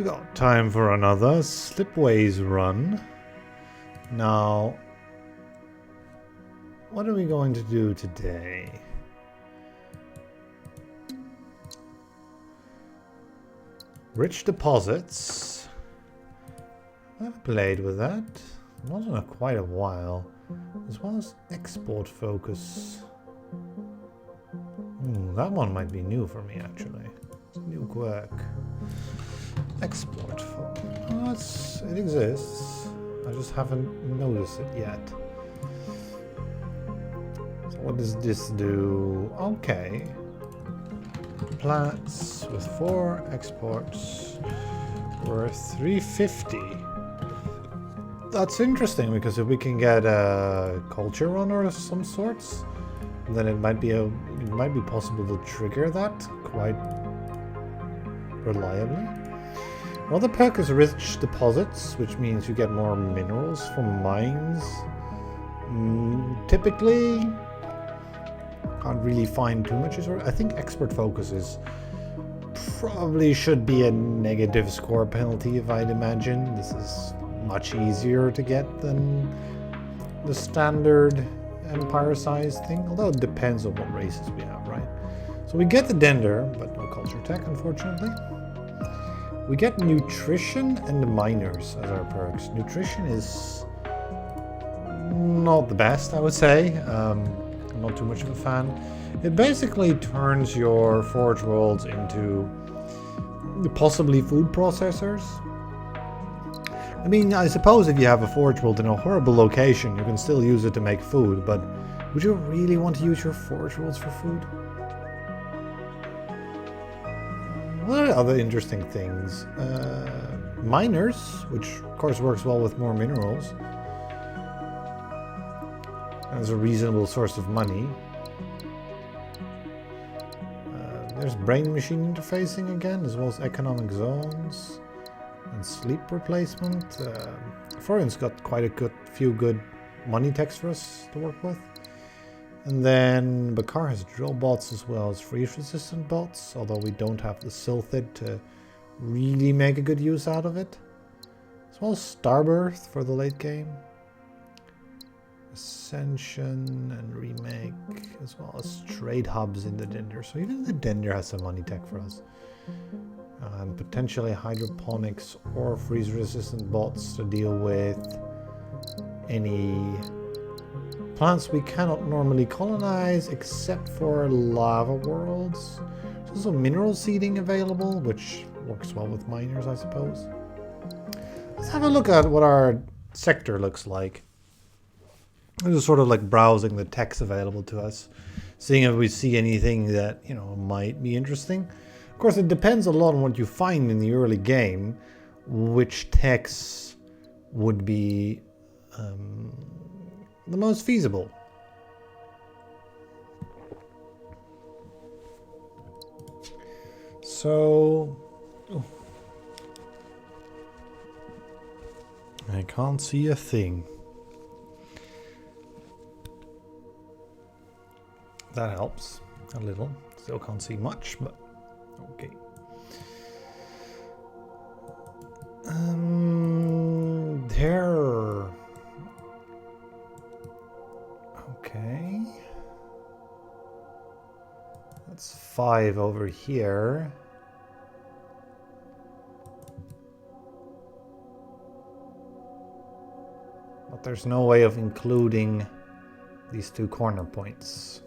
We got time for another Slipways run. Now, what are we going to do today? Rich deposits. I've played with that. Not in quite a while. As well as export focus. That one might be new for me actually. It's a new quirk. Export focus. It exists. I just haven't noticed it yet. So what does this do? Okay. Plants with 4 exports worth 350. That's interesting because if we can get a culture runner of some sorts, then it might be possible to trigger that quite reliably. Another perk is rich deposits, which means you get more minerals from mines. Typically, can't really find too much. I think expert focus is probably should be a negative score penalty if I'd imagine. This is much easier to get than the standard empire size thing, although it depends on what races we have, right? So we get the Dender, but no culture tech, unfortunately. We get nutrition and miners as our perks. Nutrition is not the best, I would say. I'm not too much of a fan. It basically turns your forge worlds into possibly food processors. I mean, I suppose if you have a forge world in a horrible location, you can still use it to make food, but would you really want to use your forge worlds for food? What are other interesting things? Miners, which of course works well with more minerals. As a reasonable source of money. There's brain-machine interfacing again, as well as economic zones. And sleep replacement. Florian's got quite a few good money techs for us to work with. And then Bakar has drill bots as well as freeze-resistant bots, although we don't have the Silthid to really make a good use out of it. As well as Starbirth for the late game. Ascension and Remake, as well as trade hubs in the Dender. So even the Dender has some money tech for us. And potentially hydroponics or freeze-resistant bots to deal with any plants we cannot normally colonize except for lava worlds. There's also mineral seeding available, which works well with miners, I suppose. Let's have a look at what our sector looks like. This is sort of like browsing the techs available to us, seeing if we see anything that, you know, might be interesting. Of course, it depends a lot on what you find in the early game, which techs would be the most feasible. So, I can't see a thing. That helps a little. Still can't see much, but okay. There. Okay. That's 5 over here. But there's no way of including these 2 corner points.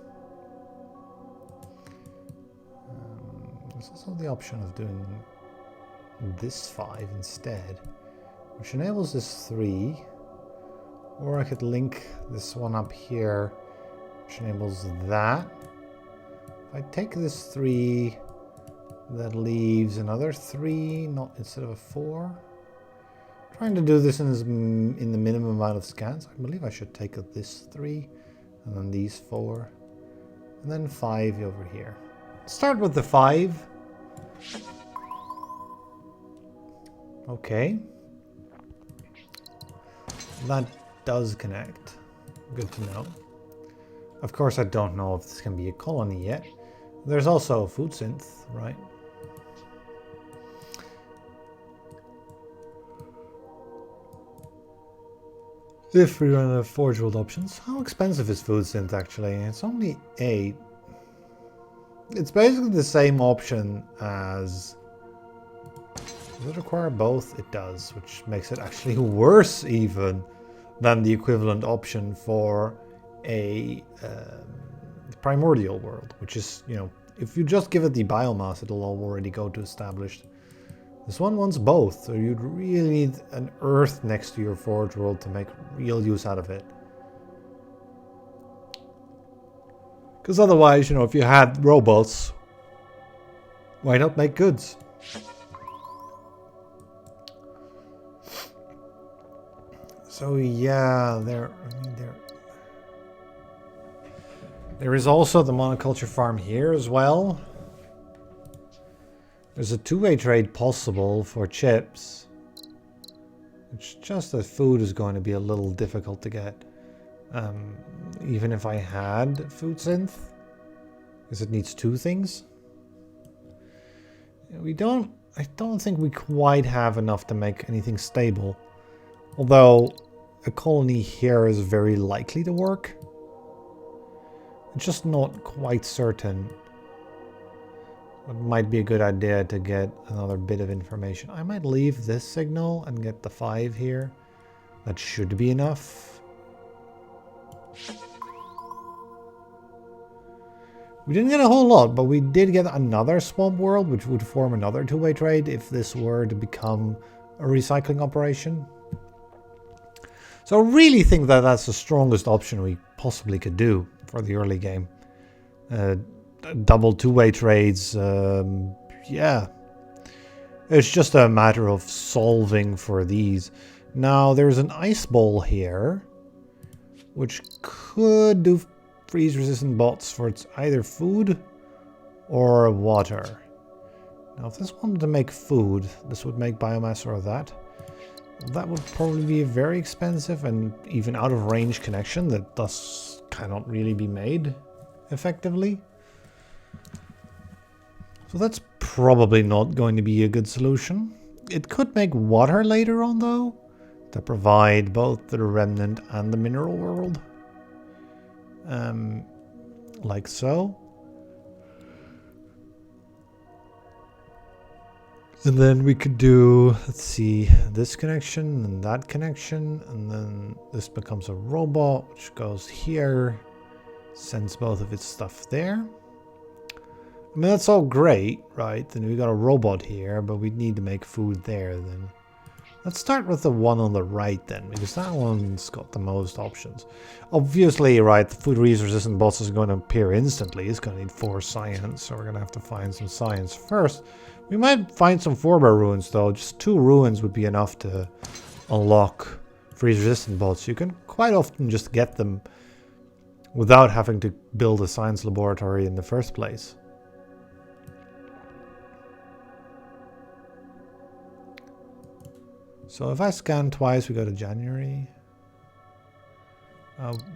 There's also the option of doing this 5 instead, which enables this 3, or I could link this one up here, which enables that. If I take this 3, that leaves another 3, not instead of a 4. Trying to do this in the minimum amount of scans. I believe I should take this 3, and then these 4, and then 5 over here. Start with the 5. Okay. That does connect. Good to know. Of course, I don't know if this can be a colony yet. There's also a food synth, right? If we run out of Forge World options, how expensive is food synth actually? It's only 8. It's basically the same option as... Does it require both? It does, which makes it actually worse even than the equivalent option for a primordial world, which is, you know, if you just give it the biomass, it'll already go to established. This one wants both, so you'd really need an earth next to your forge world to make real use out of it. Because otherwise, you know, if you had robots, why not make goods? So yeah, there is also the monoculture farm here as well. There's a two-way trade possible for chips. It's just that food is going to be a little difficult to get. Even if I had food synth. Because it needs 2 things. I don't think we quite have enough to make anything stable. Although a colony here is very likely to work. It's just not quite certain. It might be a good idea to get another bit of information. I might leave this signal and get the 5 here. That should be enough. We didn't get a whole lot, but we did get another swamp world, which would form another two-way trade if this were to become a recycling operation. So I really think that that's the strongest option we possibly could do for the early game. Double two-way trades, yeah. It's just a matter of solving for these. Now, there's an ice ball here, which could do freeze-resistant bots for its either food or water. Now, if this wanted to make food, this would make biomass or that. That would probably be a very expensive and even out-of-range connection that thus cannot really be made effectively. So that's probably not going to be a good solution. It could make water later on, though, to provide both the remnant and the mineral world. Like so. And then we could do, let's see, this connection and that connection, and then this becomes a robot, which goes here, sends both of its stuff there. I mean, that's all great, right? Then we got a robot here, but we need to make food there then. Let's start with the one on the right then, because that one's got the most options. Obviously, right, the food resistant boss is going to appear instantly. It's going to need 4 science, so we're going to have to find some science first. We might find some forebear ruins though. Just 2 ruins would be enough to unlock freeze-resistant bots. You can quite often just get them without having to build a science laboratory in the first place. So if I scan twice, we go to January.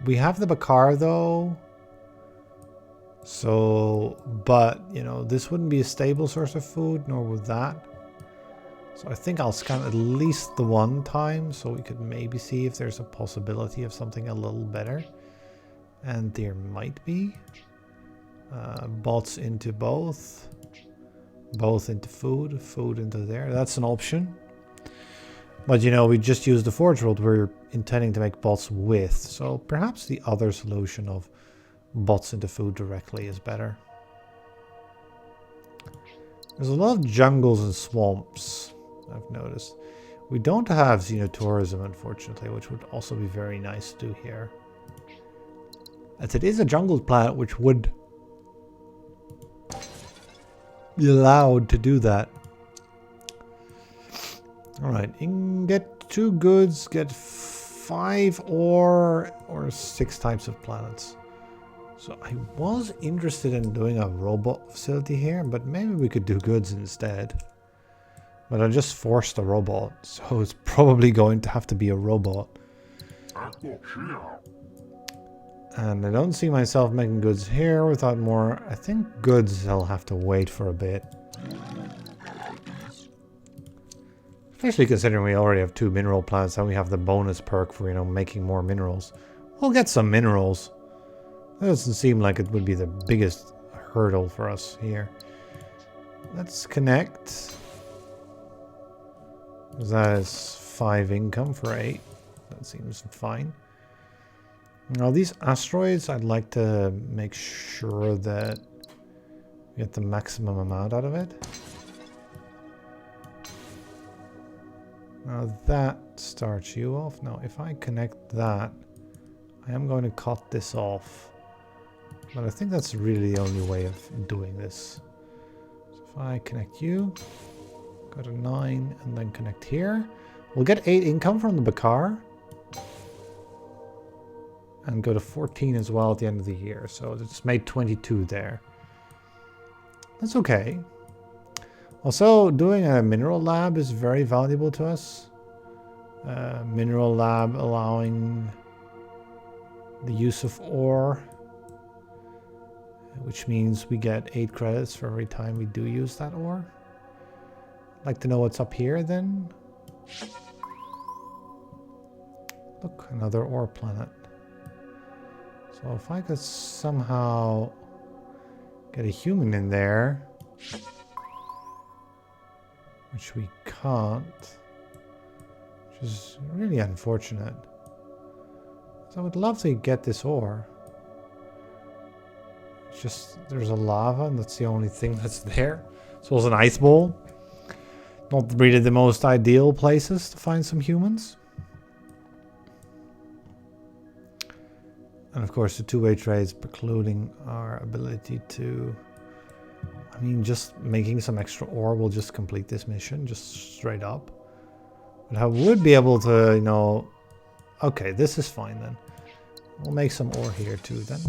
We have the Bakar though. So, but, you know, this wouldn't be a stable source of food, nor would that. So I think I'll scan at least the 1 time, so we could maybe see if there's a possibility of something a little better. And there might be. Bots into both. Both into food. Food into there. That's an option. But, you know, we just used the Forge World we're intending to make bots with. So perhaps the other solution of bots into food directly is better. There's a lot of jungles and swamps, I've noticed. We don't have xenotourism, unfortunately, which would also be very nice to do here. As it is a jungle planet, which would be allowed to do that. Alright, you can get 2 goods, get 5 or 6 types of planets. So I was interested in doing a robot facility here, but maybe we could do goods instead. But I just forced a robot, so it's probably going to have to be a robot. And I don't see myself making goods here without more. I think goods I'll have to wait for a bit. Especially considering we already have 2 mineral plants and we have the bonus perk for, you know, making more minerals. We'll get some minerals. That doesn't seem like it would be the biggest hurdle for us here. Let's connect. That is 5 income for 8. That seems fine. Now these asteroids, I'd like to make sure that we get the maximum amount out of it. Now that starts you off. Now if I connect that, I am going to cut this off. But I think that's really the only way of doing this. So if I connect you, go to 9 and then connect here. We'll get 8 income from the Bakar. And go to 14 as well at the end of the year. So it's made 22 there. That's okay. Also, doing a mineral lab is very valuable to us. Mineral lab allowing the use of ore, which means we get 8 credits for every time we do use that ore. I'd like to know what's up here then. Look, another ore planet. So if I could somehow get a human in there, which we can't, which is really unfortunate. So I would love to get this ore. It's just, there's a lava and that's the only thing that's there. So it's an ice bowl. Not really the most ideal places to find some humans. And of course the two-way trades precluding our ability to... I mean, just making some extra ore will just complete this mission, just straight up. But I would be able to, you know... Okay, this is fine then. We'll make some ore here too then.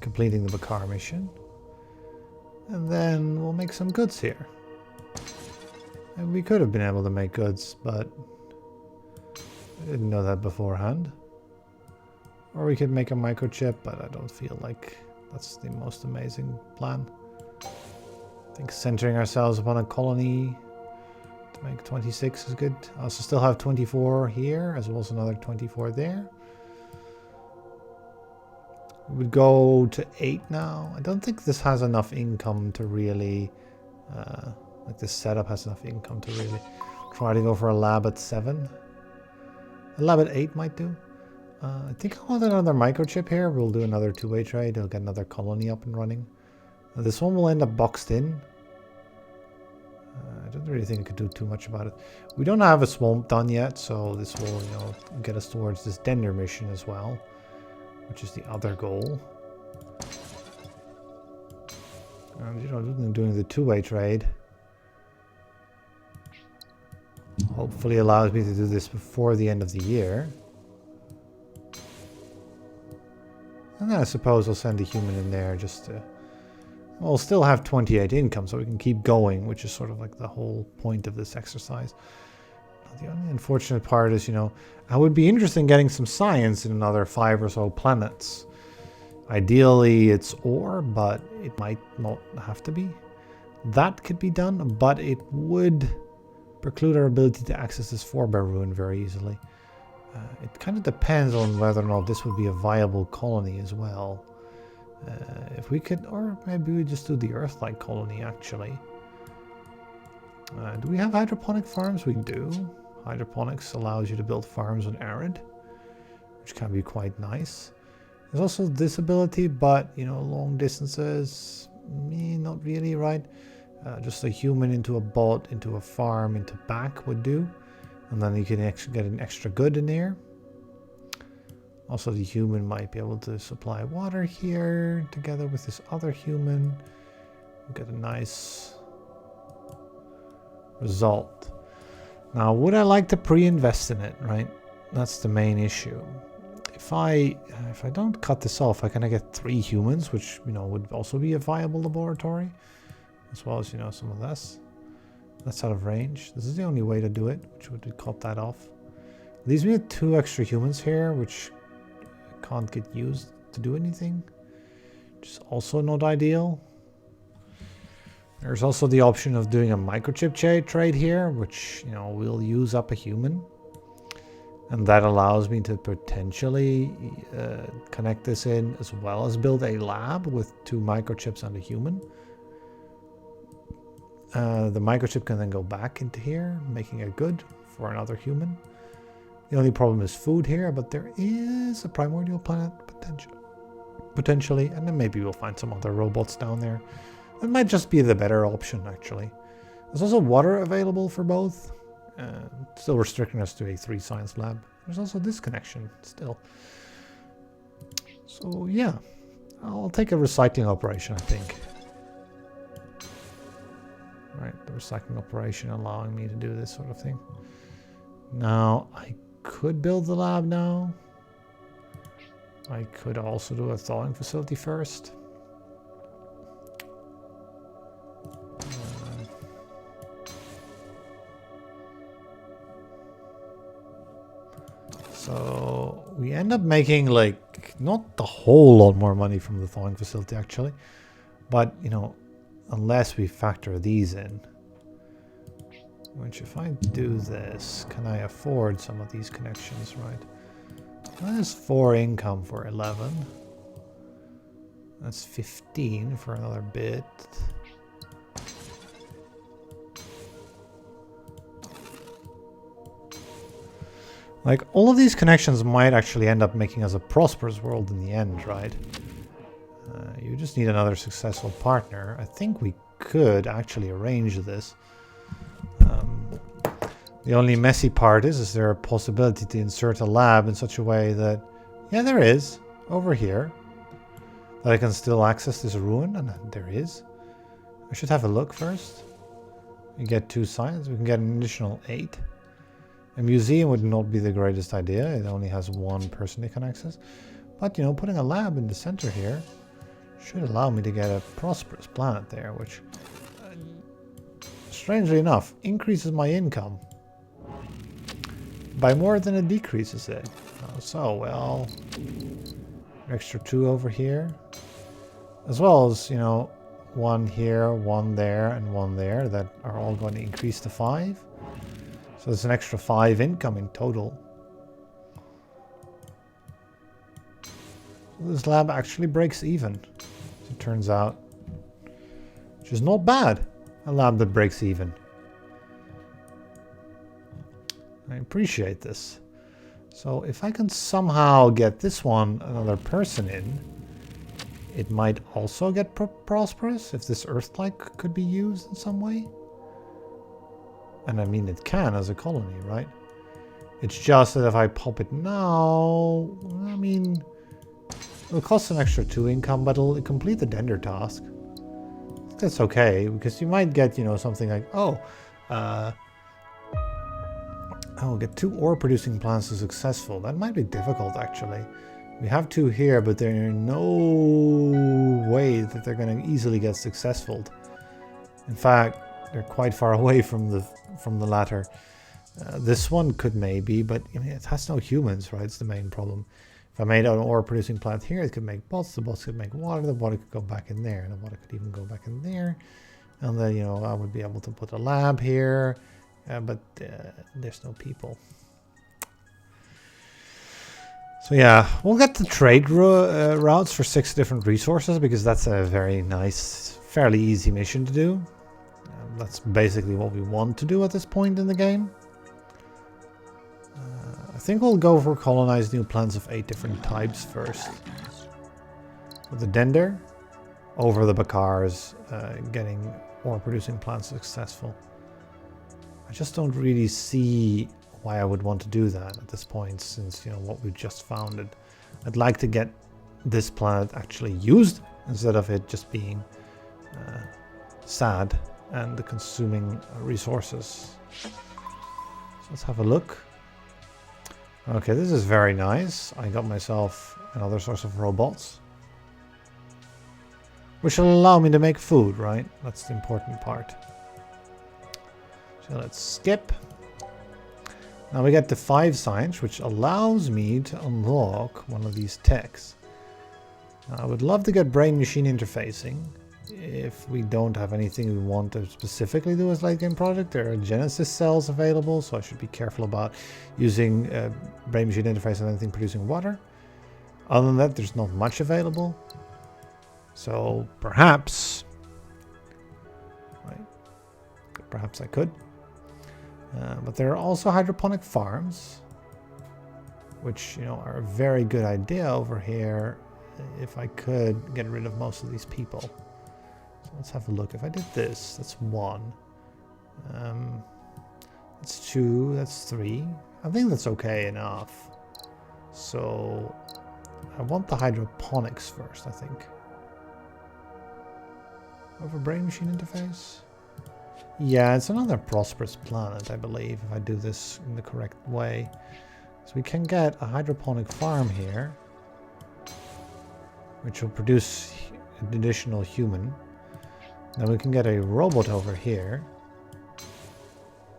Completing the Bakar mission. And then we'll make some goods here. And we could have been able to make goods, but... I didn't know that beforehand. Or we could make a microchip, but I don't feel like that's the most amazing plan. I think centering ourselves upon a colony to make 26 is good. I also still have 24 here, as well as another 24 there. We would go to 8 now. I don't think this has enough income to really... like this setup has enough income to really try to go for a lab at 7. A lab at 8 might do. I think I want another microchip here. We'll do another two-way trade. I'll get another colony up and running. This one will end up boxed in. I don't really think I could do too much about it. We don't have a swamp done yet, so this will, you know, get us towards this Dender mission as well, which is the other goal. And, you know, doing the two-way trade hopefully allows me to do this before the end of the year. And then I suppose I'll send a human in there just to... We'll still have 28 income, so we can keep going, which is sort of like the whole point of this exercise. The only unfortunate part is, you know, I would be interested in getting some science in another 5 or so planets. Ideally, it's ore, but it might not have to be. That could be done, but it would preclude our ability to access this 4-bear ruin very easily. It kind of depends on whether or not this would be a viable colony as well. If we could, or maybe we just do the Earth-like colony actually. Do we have hydroponic farms? We do. Hydroponics allows you to build farms on arid, which can be quite nice. There's also this ability, but you know, long distances, not really, right? Just a human into a bot, into a farm, into back would do. And then you can actually get an extra good in there. Also, the human might be able to supply water here together with this other human. We'll get a nice result. Now, would I like to pre-invest in it, right? That's the main issue. If I don't cut this off, I can get 3 humans, which, you know, would also be a viable laboratory, as well as, you know, some of this. That's out of range. This is the only way to do it, which would cut that off. Leaves me with 2 extra humans here, which can't get used to do anything. Which is also not ideal. There's also the option of doing a microchip trade here, which, you know, will use up a human. And that allows me to potentially connect this in, as well as build a lab with 2 microchips and a human. The microchip can then go back into here, making it good for another human. The only problem is food here, but there is a primordial planet potentially, and then maybe we'll find some other robots down there. It might just be the better option, actually. There's also water available for both. Still restricting us to a 3 science lab. There's also this connection still. So yeah, I'll take a recycling operation, I think. Right, the recycling operation allowing me to do this sort of thing. Now, I could build the lab now. I could also do a thawing facility first. So we end up making, like, not a whole lot more money from the thawing facility actually, but, you know, unless we factor these in, which if I do this, can I afford some of these connections, right? That's 4 income for 11. That's 15 for another bit. Like, all of these connections might actually end up making us a prosperous world in the end, right? You just need another successful partner. I think we could actually arrange this. The only messy part is there a possibility to insert a lab in such a way that... Yeah, there is. Over here. That I can still access this ruin, and there is. I should have a look first. We get 2 science. We can get an additional 8. A museum would not be the greatest idea. It only has 1 person it can access. But, you know, putting a lab in the center here should allow me to get a prosperous planet there, which, strangely enough, increases my income by more than it decreases it. So, well, extra 2 over here, as well as, you know, 1 here, 1 there, and 1 there that are all going to increase to 5. So there's an extra 5 income in total. So this lab actually breaks even, as it turns out. Which is not bad, a lab that breaks even. I appreciate this. So if I can somehow get this one another person in, it might also get prosperous if this Earth-like could be used in some way. And I mean, it can as a colony, right? It's just that if I pop it now, I mean, it'll cost an extra 2 income, but it'll complete the Dender task. That's okay, because you might get, you know, something like, I'll get 2 ore-producing plants to successful. That might be difficult, actually. We have 2 here, but there are no way that they're going to easily get successful. In fact, they're quite far away from the latter. This one could maybe, but I mean, it has no humans, right? It's the main problem. If I made an ore-producing plant here, it could make bots. The bots could make water. The water could go back in there, and the water could even go back in there. And then, you know, I would be able to put a lab here, but there's no people. So yeah, we'll get the trade routes for 6 different resources, because that's a very nice, fairly easy mission to do. That's basically what we want to do at this point in the game. I think we'll go for colonize new plants of 8 different types first. With the Dender over the Bakars, getting ore producing plants successful. I just don't really see why I would want to do that at this point, since, you know, what we just founded. I'd like to get this planet actually used instead of it just being sad and consuming resources. So let's have a look. Okay, this is very nice. I got myself another source of robots, which will allow me to make food, right? That's the important part. So let's skip. Now we get the 5 science, which allows me to unlock one of these techs. Now I would love to get brain-machine interfacing, If we don't have anything we want to specifically do as late game project, there are Genesis cells available, so I should be careful about using brain machine interface on anything producing water. Other than that, there's not much available. So perhaps, right? Perhaps I could. But there are also hydroponic farms, which, you know, are a very good idea over here if I could get rid of most of these people. So let's have a look. If I did this, that's 1. That's 2, that's 3. I think that's okay enough. So I want the hydroponics first, I think. Over brain machine interface? Yeah, it's another prosperous planet, I believe, if I do this in the correct way. So we can get a hydroponic farm here, which will produce an additional human. Then we can get a robot over here,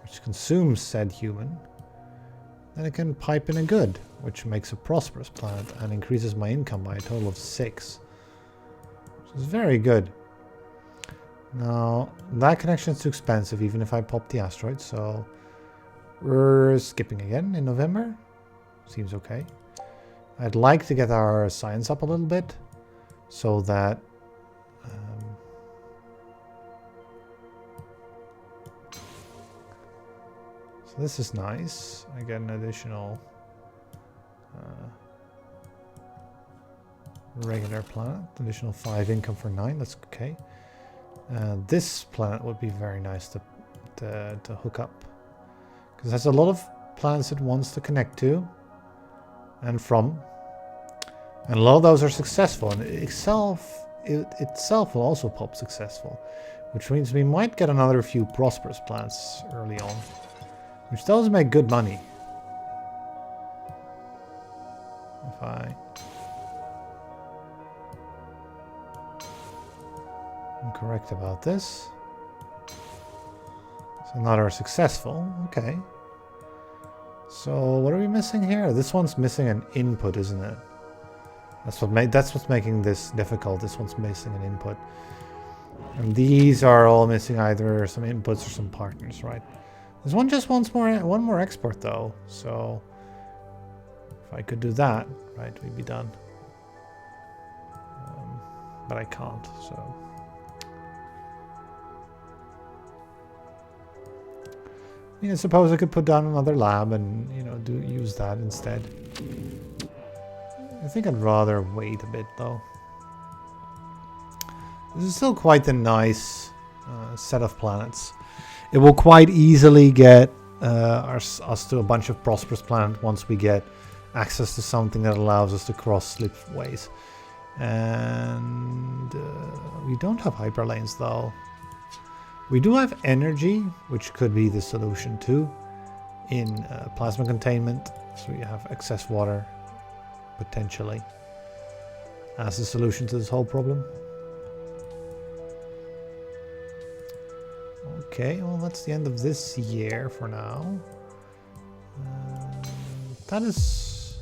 which consumes said human. Then it can pipe in a good, which makes a prosperous planet and increases my income by a total of 6. Which is very good. Now, that connection is too expensive even if I pop the asteroid, so we're skipping again in November. Seems okay. I'd like to get our science up a little bit so that so this is nice. I get an additional regular planet, additional 5 income for 9. That's okay. This planet would be very nice to hook up, because it has a lot of planets it wants to connect to and from, and a lot of those are successful, and it itself will also pop successful, which means we might get another few prosperous planets early on, which does make good money. If I'm correct about this. So none are successful. Okay. So what are we missing here? This one's missing an input, isn't it? That's what's making this difficult. This one's missing an input. And these are all missing either some inputs or some partners, right? This one just wants one more export though. So if I could do that, right, we'd be done. But I can't, so. I mean, I suppose I could put down another lab and, you know, use that instead. I think I'd rather wait a bit, though. This is still quite a nice set of planets. It will quite easily get us to a bunch of prosperous planets once we get access to something that allows us to cross Slipways. And we don't have hyperlanes, though. We do have energy, which could be the solution too, in plasma containment. So we have excess water, potentially, as a solution to this whole problem. Okay, well that's the end of this year for now. This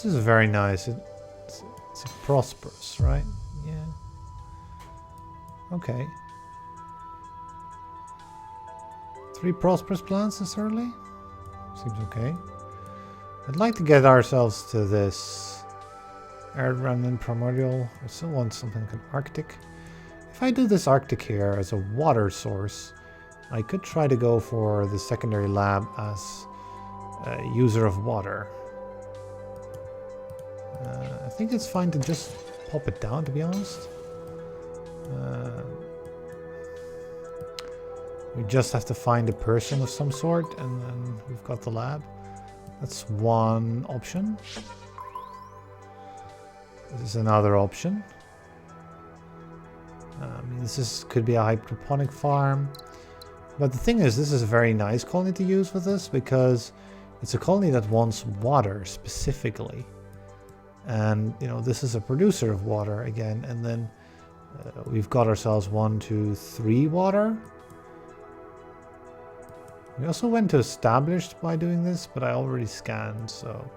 is very nice. It's prosperous, right? Yeah. Okay. 3 prosperous planets this early? Seems okay. I'd like to get ourselves to this Earth Remnant Primordial. I still want something like an Arctic. If I do this Arctic here as a water source, I could try to go for the secondary lab as a user of water. I think it's fine to just pop it down, to be honest. We just have to find a person of some sort, and then we've got the lab. That's one option. This is another option. I mean, could be a hydroponic farm. But the thing is, this is a very nice colony to use with this, because it's a colony that wants water specifically. And, you know, this is a producer of water again, and then we've got ourselves 1, 2, 3 water. We also went to established by doing this, but I already scanned, so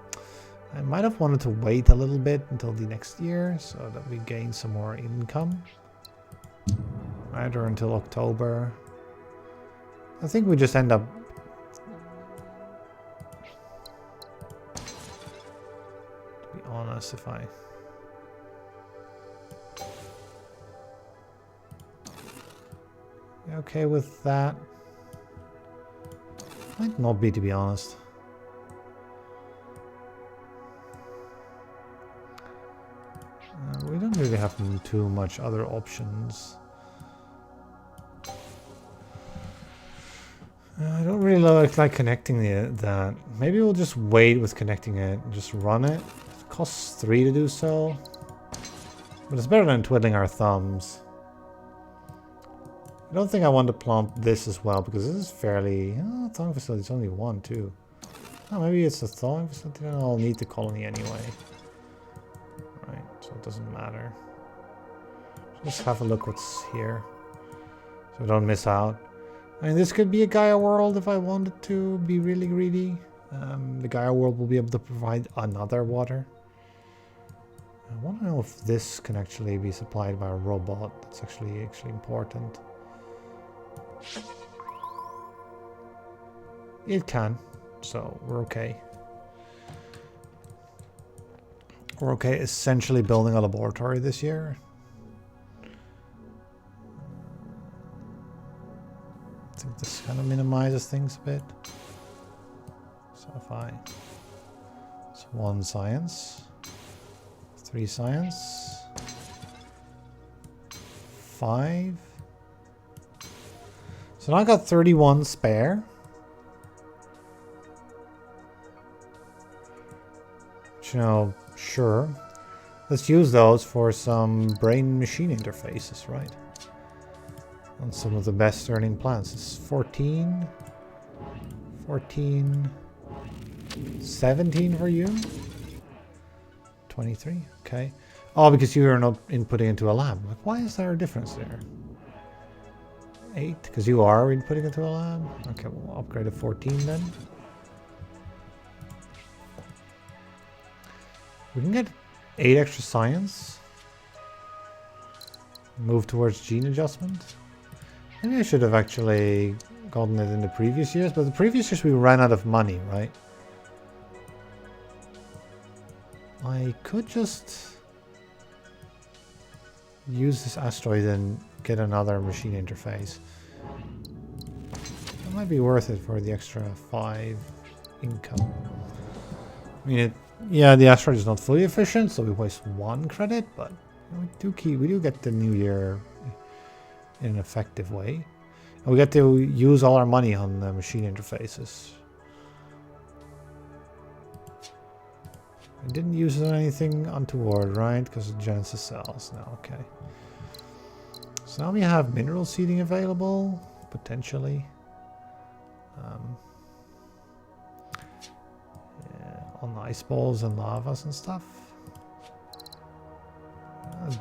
I might have wanted to wait a little bit until the next year so that we gain some more income. Right, or until October. I think we just end up... To be honest, if I... You okay with that? Might not be, to be honest. We don't really have too much other options. I don't really like connecting that. Maybe we'll just wait with connecting it and just run it. It costs 3 to do so. But it's better than twiddling our thumbs. I don't think I want to plant this as well because this is fairly... Oh, thawing facility, it's only 1 too. Oh, maybe it's a thawing facility. Then I'll need the colony anyway. Right, so it doesn't matter. Just have a look what's here. So I don't miss out. I mean, this could be a Gaia world if I wanted to be really greedy. The Gaia world will be able to provide another water. I want to know if this can actually be supplied by a robot. That's actually important. It can, so we're okay. We're okay essentially building a laboratory this year. I think this kind of minimizes things a bit. So if I... It's 1 science. 3 science. 5. So now I got 31 spare. Which, you know, sure. Let's use those for some brain-machine interfaces, right? On some of the best earning plans. This is 14. 14. 17 for you. 23. Okay. Oh, because you are not inputting into a lab. Like, why is there a difference there? 8, because you are inputting into a lab. Okay, we'll upgrade to 14 then. We can get 8 extra science. Move towards gene adjustment. Maybe I should have actually gotten it in the previous years, but the previous years we ran out of money, right? I could just use this asteroid and get another machine interface. That might be worth it for the extra 5 income. I mean, yeah, the asteroid is not fully efficient, so we waste 1 credit, but we do get the new year in an effective way. And we get to use all our money on the machine interfaces. I didn't use anything untoward, right? Because of Genesis cells. No, okay. So now we have mineral seeding available, potentially. Yeah, on ice balls and lavas and stuff.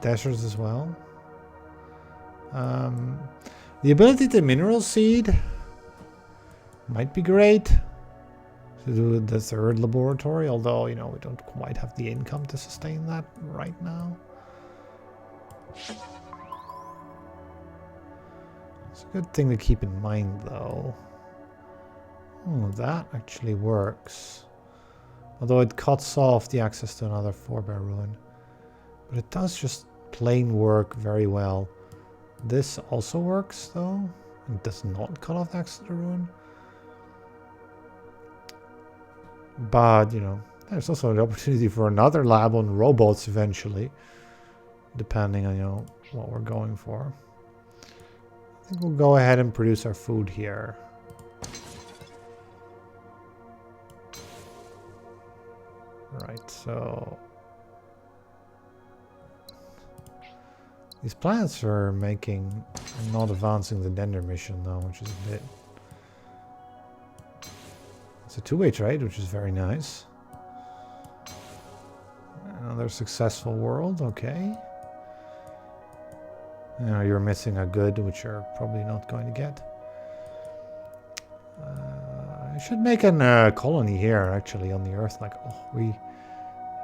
Deserts as well. The ability to mineral seed might be great to do the 3rd laboratory, although, you know, we don't quite have the income to sustain that right now. It's a good thing to keep in mind, though. Oh, that actually works. Although it cuts off the access to another forebear ruin. But it does just plain work very well. This also works, though. It does not cut off access to the ruin. But, you know, there's also an opportunity for another lab on robots eventually. Depending on, you know, what we're going for. I think we'll go ahead and produce our food here. Right, so... These planets are not advancing the Dender mission though, which is a bit... It's a 2-way trade, which is very nice. Another successful world, okay. You know, you're missing a good, which you're probably not going to get. I should make a colony here, actually, on the Earth. Like, oh,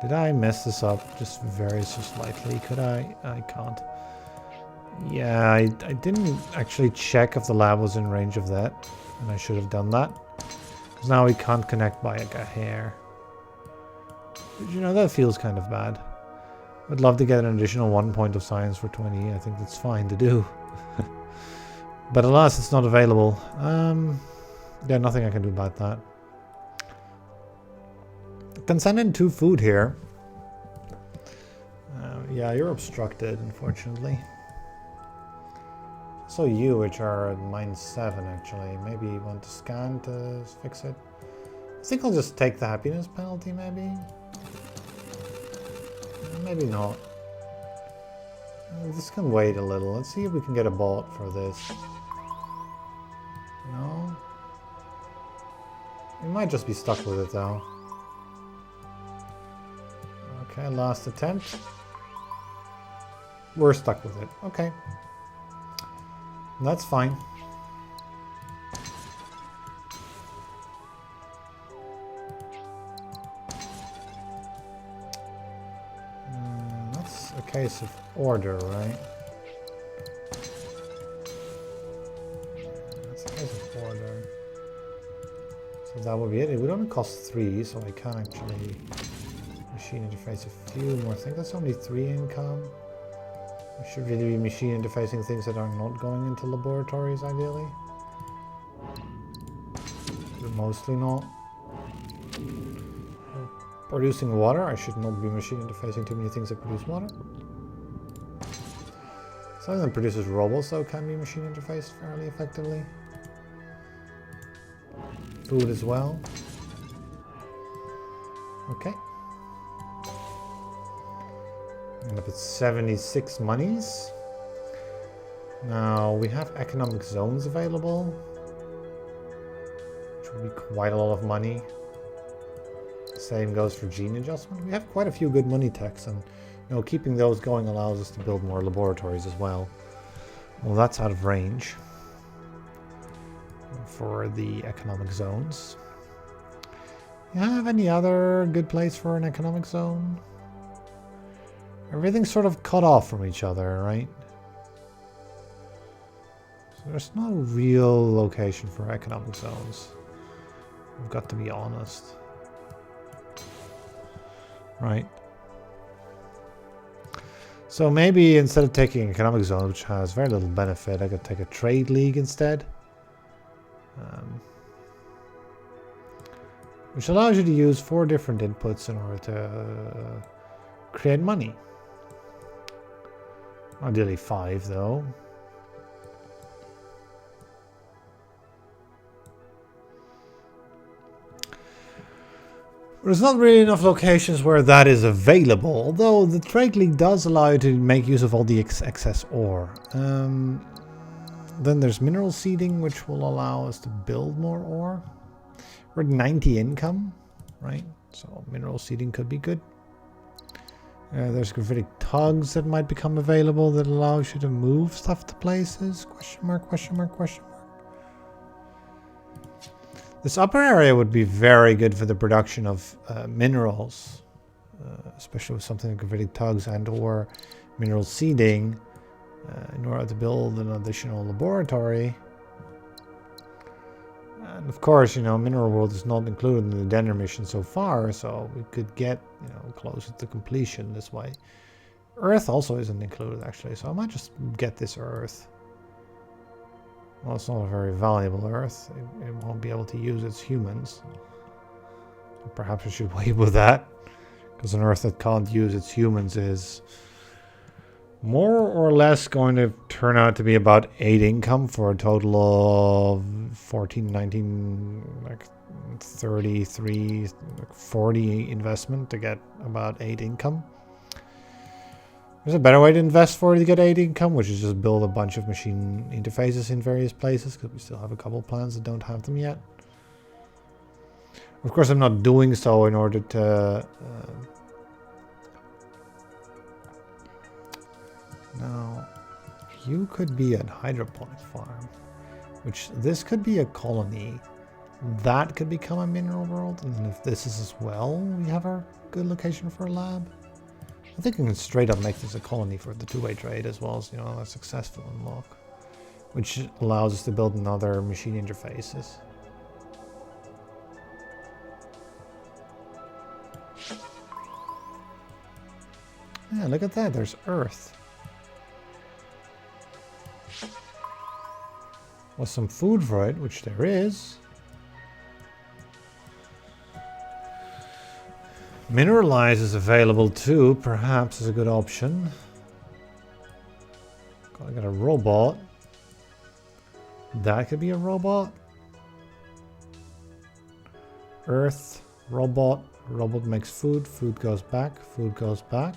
did I mess this up just very so slightly? Could I? I can't. Yeah, I didn't actually check if the lab was in range of that, and I should have done that. Because now we can't connect by like a hair. But, you know, that feels kind of bad. I'd love to get an additional 1 point of science for 20. I think that's fine to do. But alas, it's not available. Yeah, nothing I can do about that. I can send in 2 food here. Yeah, you're obstructed, unfortunately. So you, which are at -7 actually. Maybe you want to scan to fix it. I think I'll just take the happiness penalty, maybe. Maybe not. This can wait a little. Let's see if we can get a bot for this. No? We might just be stuck with it though. Okay, last attempt. We're stuck with it. Okay. That's fine. That's a case of order, right? That's a case of order. So that would be it. It would only cost 3, so I can actually machine interface a few more things. That's only 3 income. We should really be machine interfacing things that are not going into laboratories, ideally. But mostly not. Producing water, I should not be machine interfacing too many things that produce water. Something that produces robots, though, can be machine interfaced fairly effectively. Food as well. Okay. End up at 76 monies. Now we have economic zones available, which will be quite a lot of money. Same goes for gene adjustment. We have quite a few good money techs, and you know, keeping those going allows us to build more laboratories as well. Well, that's out of range for the economic zones. You have any other good place for an economic zone? Everything's sort of cut off from each other, right? So there's no real location for economic zones. I've got to be honest. Right. So maybe instead of taking economic zone, which has very little benefit, I could take a trade league instead. Which allows you to use 4 different inputs in order to create money. Ideally 5 though. There's not really enough locations where that is available, although the Trade League does allow you to make use of all the excess ore. Then there's mineral seeding, which will allow us to build more ore. We're at 90 income, right? So mineral seeding could be good. There's gravitic tugs that might become available that allows you to move stuff to places. Question mark, question mark, question mark. This upper area would be very good for the production of minerals, especially with something like gravitic tugs and or mineral seeding in order to build an additional laboratory. And of course, you know, Mineral World is not included in the Denner mission so far, so we could get, you know, closer to completion this way. Earth also isn't included, actually, so I might just get this Earth. Well, it's not a very valuable Earth. It won't be able to use its humans. Perhaps I should wait with that, because an Earth that can't use its humans is more or less going to turn out to be about 8 income for a total of 14, 19, like 33, like 40 investment to get about 8 income. There's a better way to invest for it to get 8 income, which is just build a bunch of machine interfaces in various places, because we still have a couple plans that don't have them yet. Of course, I'm not doing so in order to now, you could be a hydroponic farm, which this could be a colony. That could become a mineral world. And then if this is as well, we have our good location for a lab. I think I can straight up make this a colony for the two-way trade as well as, you know, a successful unlock. Which allows us to build another machine interfaces. Yeah, look at that, there's Earth. With some food for it, which there is. Mineralize is available too, perhaps is a good option. I got a robot. That could be a robot. Earth, robot, robot makes food, food goes back, food goes back.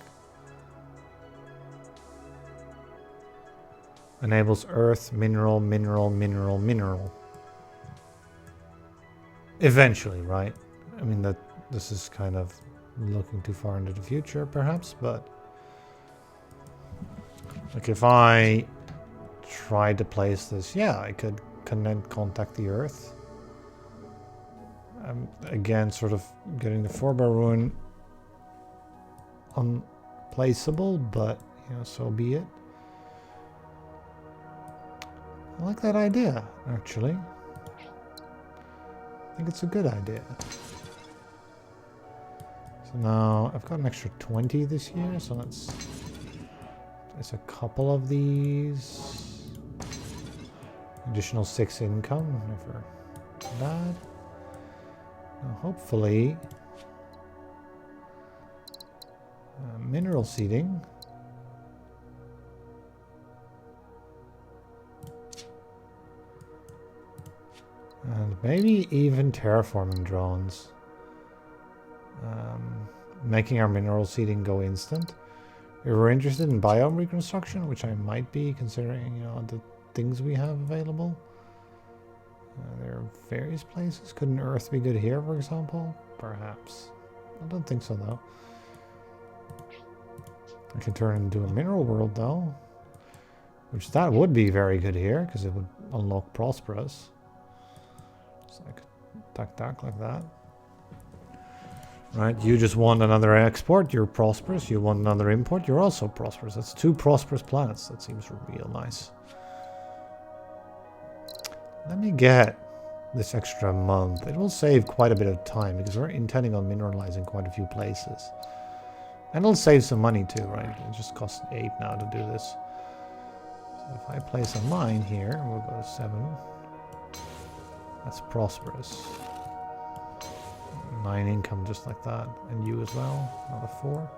Enables earth, mineral, mineral, mineral, mineral. Eventually, right? I mean, that this is kind of looking too far into the future, perhaps, but like if I tried to place this, yeah, I could contact the earth. I'm again sort of getting the 4-bar ruin unplaceable, but you know, so be it. I like that idea, actually. I think it's a good idea. So now I've got an extra 20 this year, so there's a couple of these. Additional 6 income, never bad. Now hopefully mineral seeding. And maybe even terraforming drones. Making our mineral seeding go instant. If we're interested in biome reconstruction, which I might be considering, you know, the things we have available. There are various places. Couldn't Earth be good here, for example? Perhaps. I don't think so, though. I can turn it into a mineral world, though. Which that would be very good here, because it would unlock prosperous. So I could tack like that. Right, you just want another export, you're prosperous. You want another import, you're also prosperous. That's 2 prosperous planets. That seems real nice. Let me get this extra month. It will save quite a bit of time because we're intending on mineralizing quite a few places. And it'll save some money too, right? It just costs 8 now to do this. So if I place a mine here, we'll go to 7. That's prosperous. 9 income just like that. And you as well, another 4.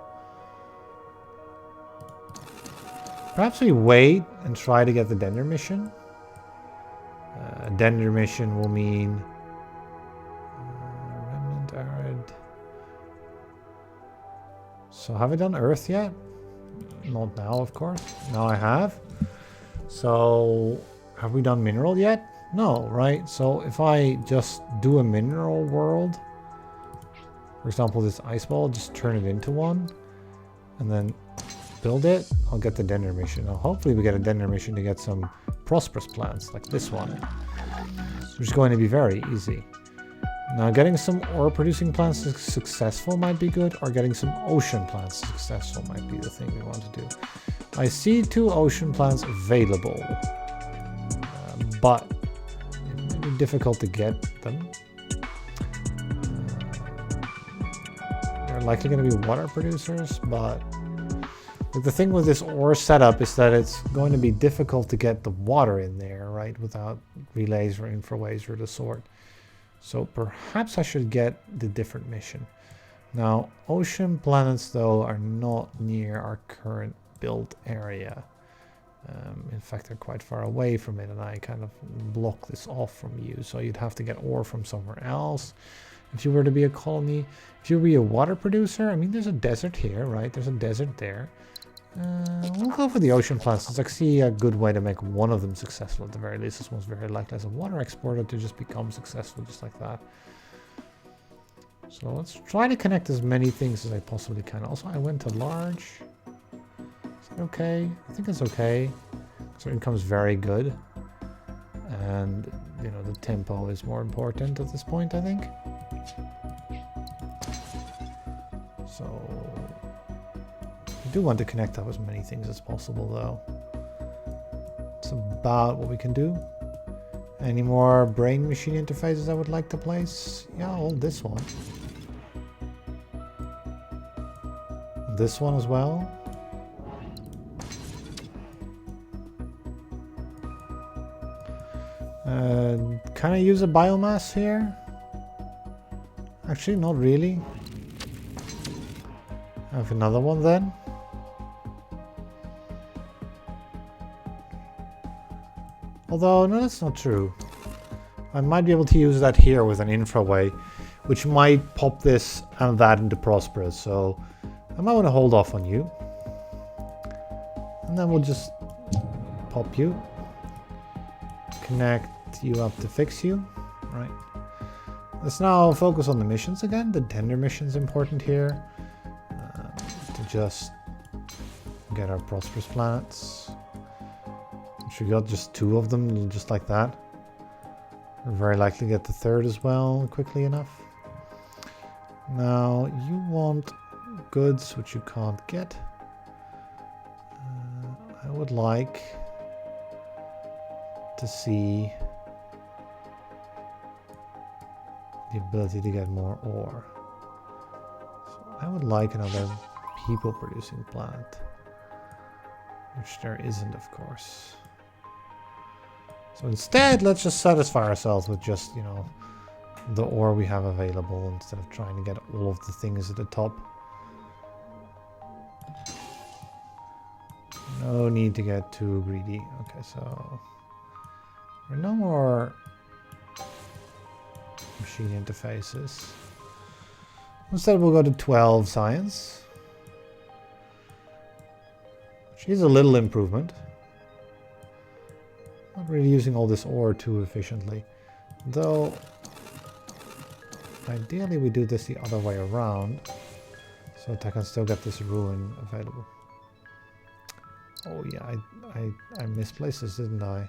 Perhaps we wait and try to get the Dender mission. Dender mission will mean remnant arid. So have I done Earth yet? Not now, of course. Now I have. So have we done mineral yet? No, right? So if I just do a mineral world, for example, this ice ball, just turn it into one, and then build it, I'll get the Dender mission. Now, hopefully we get a Dender mission to get some prosperous plants, like this one, which is going to be very easy. Now, getting some ore-producing plants successful might be good, or getting some ocean plants successful might be the thing we want to do. I see 2 ocean plants available, but it might be difficult to get them. They're likely going to be water producers, but the thing with this ore setup is that it's going to be difficult to get the water in there, right, without relays or infraways or the sort. So perhaps I should get the different mission. Now, ocean planets, though, are not near our current build area. In fact, they're quite far away from it, and I kind of block this off from you. So you'd have to get ore from somewhere else. If you were to be a colony, if you were to be a water producer, I mean, there's a desert here, right? There's a desert there. We'll go for the ocean planets, since I see a good way to make one of them successful at the very least. This one's very likely as a water exporter to just become successful just like that. So let's try to connect as many things as I possibly can. Also, I went to large. Is that okay? I think it's okay. So income is very good. And, you know, the tempo is more important at this point, I think. So do want to connect up as many things as possible, though. It's about what we can do. Any more brain-machine interfaces I would like to place? Yeah, I'll hold this one. This one as well. Can I use a biomass here? Actually, not really. I have another one then. Although, no, that's not true. I might be able to use that here with an infraway, which might pop this and that into Prosperous, so I might want to hold off on you. And then we'll just pop you. Connect you up to fix you. Right. Let's now focus on the missions again. The tender mission's important here. To just get our Prosperous planets. We got just 2 of them, just like that. We're very likely to get the 3rd as well quickly enough. Now, you want goods which you can't get. I would like to see the ability to get more ore. So I would like another people producing planet, which there isn't, of course. So instead, let's just satisfy ourselves with just, you know, the ore we have available instead of trying to get all of the things at the top. No need to get too greedy. Okay, so there are no more machine interfaces. Instead, we'll go to 12 science, which is a little improvement. Not really using all this ore too efficiently, though ideally we do this the other way around so that I can still get this ruin available. Oh yeah, I misplaced this, didn't I?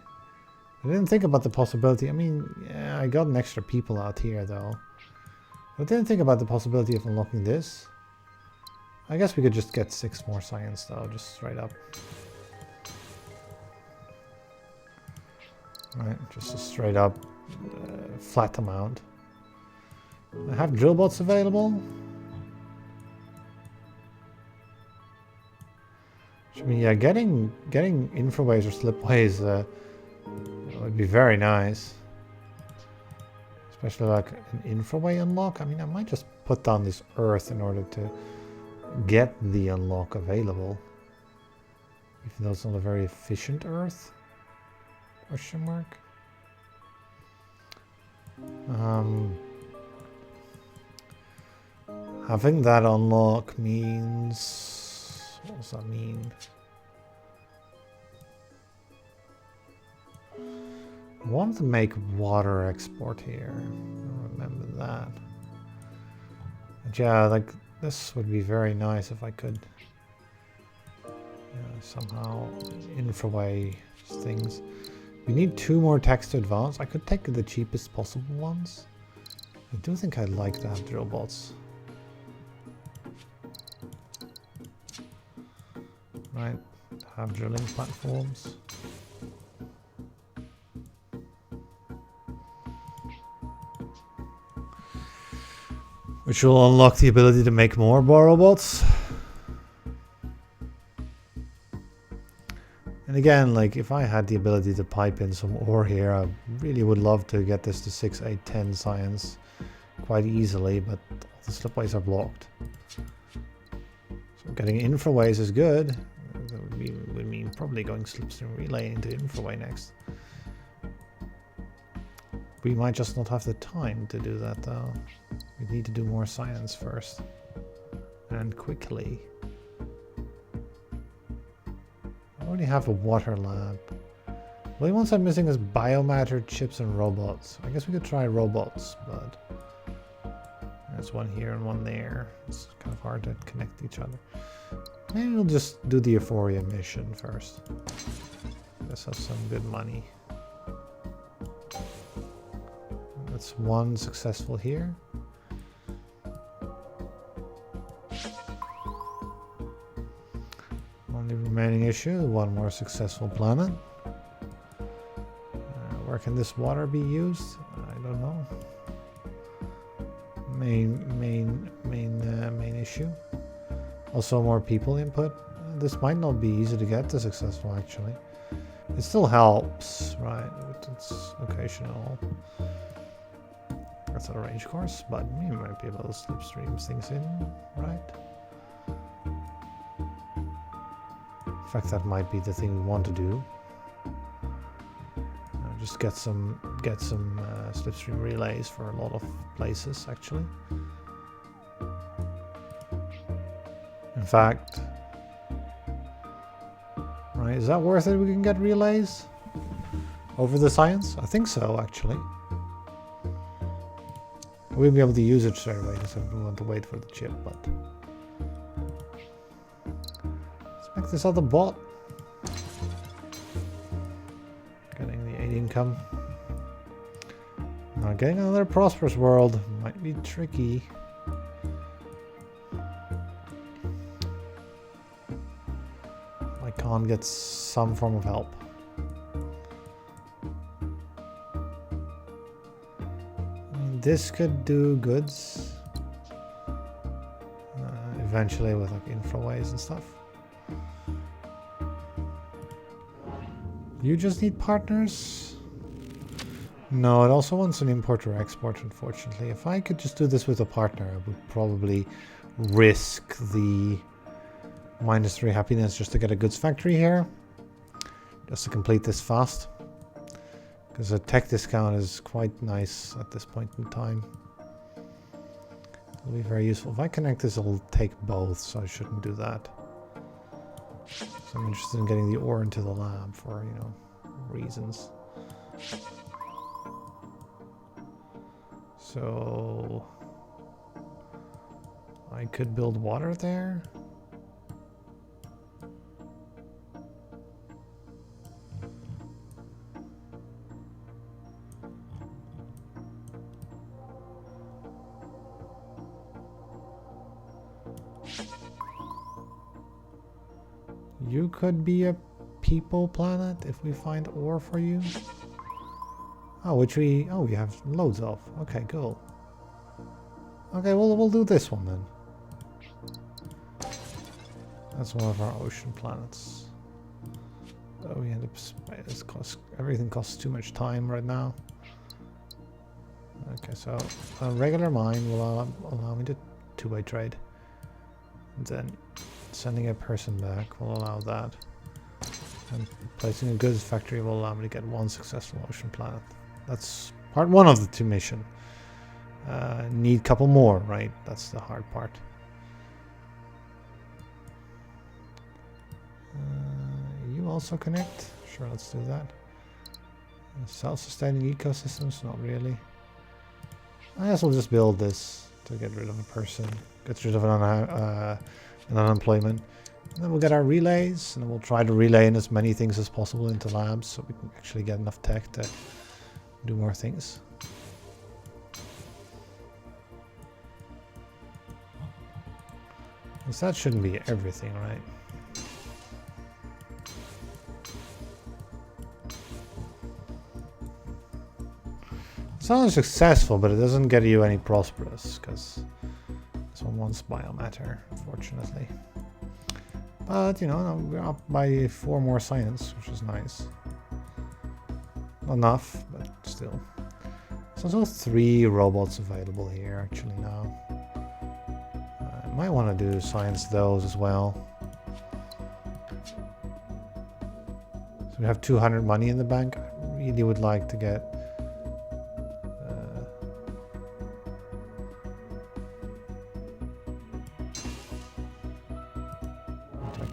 I didn't think about the possibility. I mean, yeah, I got an extra people out here though. I didn't think about the possibility of unlocking this. I guess we could just get 6 more science though, just straight up. Right, just a straight up flat amount. I have drill bots available. I mean, yeah, getting infraways or slipways would be very nice. Especially like an infraway unlock. I mean, I might just put down this earth in order to get the unlock available. Even though it's not a very efficient earth. Question mark. Having that unlock means, what does that mean? I want to make water export here. I remember that. But yeah, like this would be very nice if I could somehow infraway things. We need 2 more text to advance. I could take the cheapest possible ones. I do think I'd like to have drill bots. Right, have drilling platforms. Which will unlock the ability to make more borrow bots. And again, like if I had the ability to pipe in some ore here, I really would love to get this to 6, 8, 10 science quite easily, but all the slipways are blocked. So getting infraways is good. That would mean probably going slipstream relay into infraway next. We might just not have the time to do that though. We need to do more science first. And quickly. I already have a water lab. The only ones I'm missing is biomatter, chips, and robots. I guess we could try robots, but there's one here and one there. It's kind of hard to connect each other. Maybe we'll just do the Euphoria mission first. This has some good money. That's 1 successful here. remaining issue, one more successful planet. Where can this water be used? I don't know. Main issue. Also more people input. This might not be easy to get to successful actually. It still helps, right? It's occasional. That's a range course, but you might be able to slipstream things in, right? In fact, that might be the thing we want to do. Just get some slipstream relays for a lot of places, actually. In fact, right? Is that worth it? We can get relays over the science. I think so, actually. We'll be able to use it straight away, so we want to wait for the chip, but let's make this other bot. Getting the 8 income. Now getting another prosperous world might be tricky. I can't get some form of help. This could do goods eventually with like infraways and stuff. You just need partners? No, it also wants an import or export, unfortunately. If I could just do this with a partner, I would probably risk the -3 happiness just to get a goods factory here. Just to complete this fast. Because a tech discount is quite nice at this point in time. It'll be very useful. If I connect this, it'll take both, so I shouldn't do that. So I'm interested in getting the ore into the lab for, you know, reasons. So I could build water there. You could be a people planet if we find ore for you. Oh, we have loads of. Okay, cool. Okay, we'll do this one then. That's one of our ocean planets. Oh, we end up everything costs too much time right now. Okay, so a regular mine will allow me to two-way trade. And then sending a person back will allow that. And placing a goods factory will allow me to get one successful ocean planet. That's part one of the 2 mission. Need a couple more, right? That's the hard part. You also connect? Sure, let's do that. Self-sustaining ecosystems? Not really. I guess we'll just build this to get rid of a person. Get rid of an unemployment. And then we'll get our relays, and then we'll try to relay in as many things as possible into labs so we can actually get enough tech to do more things. Because that shouldn't be everything, right? It's not successful, but it doesn't get you any prosperous, because this one wants biomatter, unfortunately. But, you know, we're up by 4 more science, which is nice. Not enough, but still. There's also 3 robots available here, actually, now. I might want to do science those as well. So we have 200 money in the bank. I really would like to get...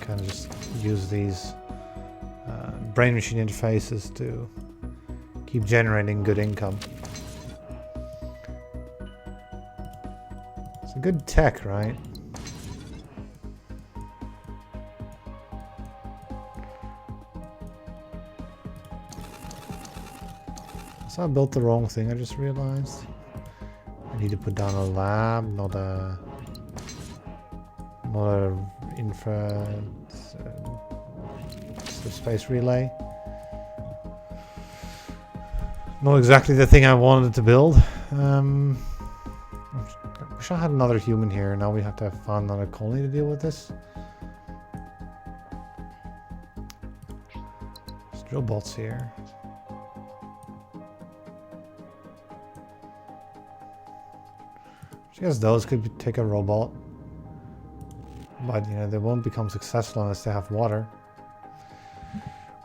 kind of just use these brain machine interfaces to keep generating good income. It's a good tech, right? So I built the wrong thing, I just realized. I need to put down a lab, not a infra Slipspace relay. Not exactly the thing I wanted to build. I wish I had another human here. Now we have to find another colony to deal with this. There's drill bots here. I guess those could take a robot. But, you know, they won't become successful unless they have water.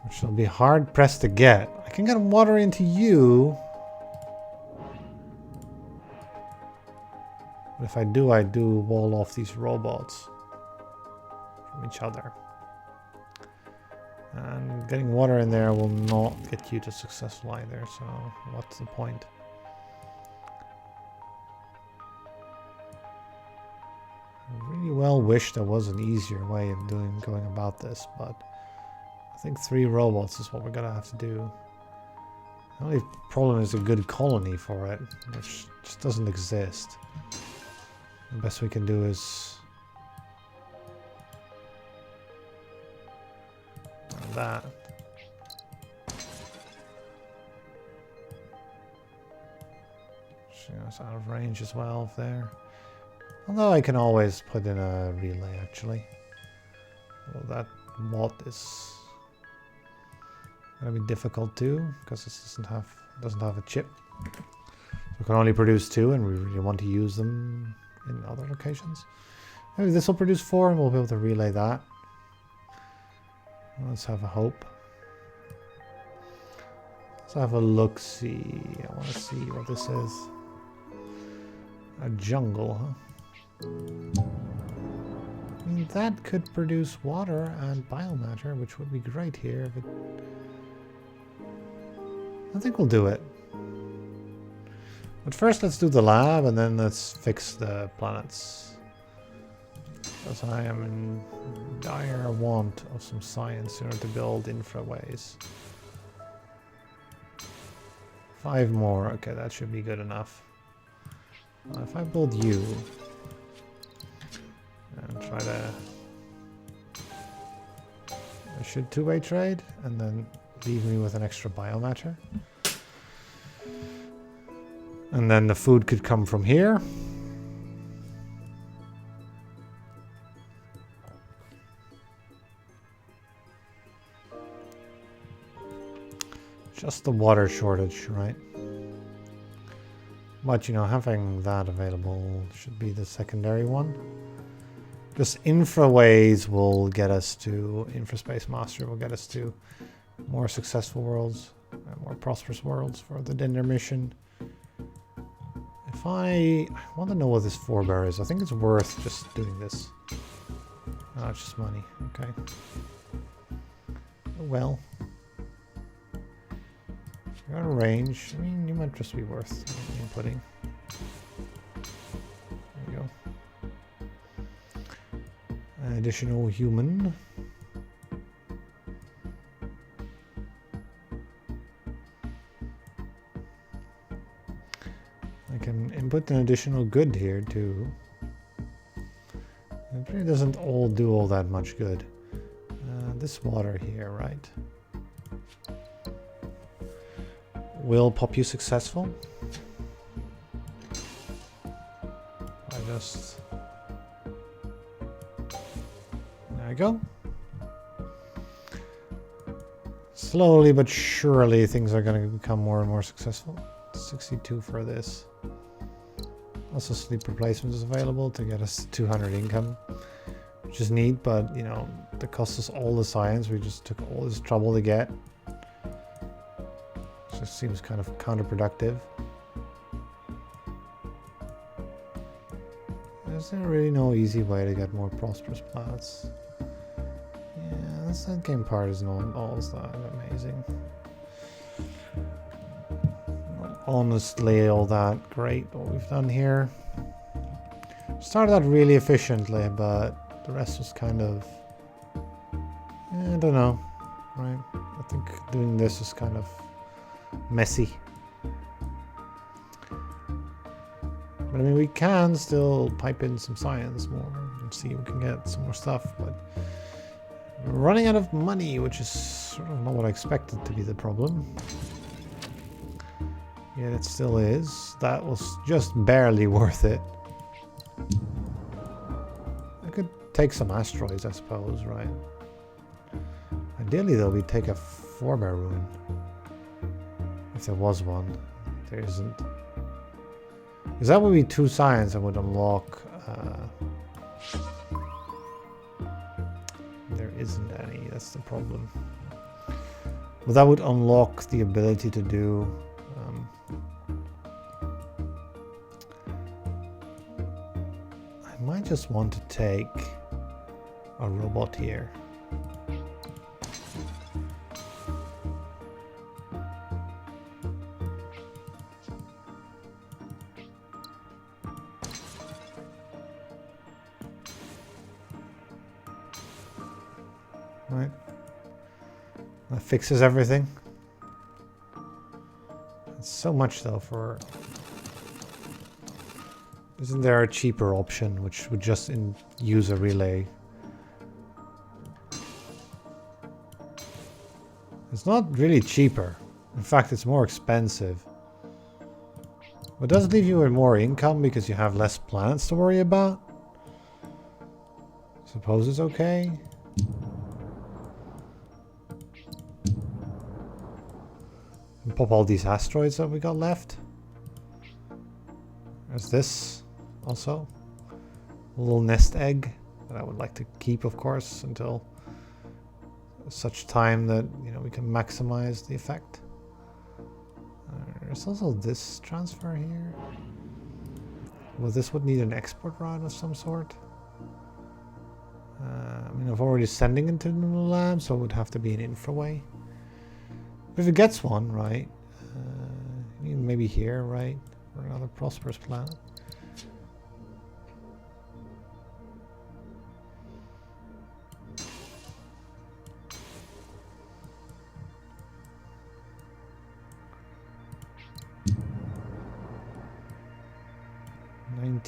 Which will be hard pressed to get. I can get water into you. But if I do wall off these robots from each other. And getting water in there will not get you to successful either, so what's the point? I really well wish there was an easier way of going about this, but I think 3 robots is what we're gonna have to do. The only problem is a good colony for it, which just doesn't exist. The best we can do is that. It's out of range as well there. Although I can always put in a relay actually. Well, that mod is gonna be difficult too because it doesn't have a chip. We can only produce 2, and we really want to use them in other locations. Maybe this will produce 4, and we'll be able to relay that. Let's have a hope. Let's have a look-see. I want to see what this is. A jungle, huh? I mean, that could produce water and biomatter, which would be great here. But I think we'll do it. But first, let's do the lab, and then let's fix the planets. Because I am in dire want of some science in order to build infraways. 5 more. Okay, that should be good enough. If I build you and try to... I should 2-way trade and then leave me with an extra biomatter. And then the food could come from here. Just the water shortage, right? But, you know, having that available should be the secondary one. Just infraways will get us to... Infraspace Master will get us to more successful worlds, more prosperous worlds for the Dinder mission. If I want to know what this forebear is, I think it's worth just doing this. Oh, it's just money. Okay. Oh, well. You're out of range. I mean, you might just be worth inputting. There you go. An additional human. I can input an additional good here too. It really doesn't all do all that much good. This water here, right? Will pop you successful? I just... There I go. Slowly but surely things are going to become more and more successful. 62 for this. Also sleep replacement is available to get us 200 income. Which is neat, but you know, that costs us all the science we just took all this trouble to get. Just seems kind of counterproductive. There's really no easy way to get more prosperous planets. Yeah, this endgame part is not all that amazing. Not honestly all that great what we've done here. Started out really efficiently, but the rest was kind of... I don't know, right? I think doing this is kind of messy. But I mean, we can still pipe in some science more and see if we can get some more stuff, but Running out of money, which is sort of not what I expected to be the problem. Yet it still is. That was just barely worth it. I could take some asteroids, I suppose, right? Ideally, though, we'd take a forebear ruin. If there was one. There isn't. Because that would be 2 science and would unlock... there isn't any, that's the problem. Well, that would unlock the ability to do... I might just want to take a robot here. Right. That fixes everything. It's so much though for... Isn't there a cheaper option which would just use a relay? It's not really cheaper. In fact, it's more expensive. But it does leave you with more income because you have less planets to worry about. Suppose it's okay. And pop all these asteroids that we got left. There's this also. A little nest egg that I would like to keep, of course, until such time that, you know, we can maximize the effect. There's also this transfer here. Well, this would need an export route of some sort. I mean, I've already sending it to the lab, so it would have to be an infraway. But if it gets one, right? Maybe here, right? Or another prosperous planet.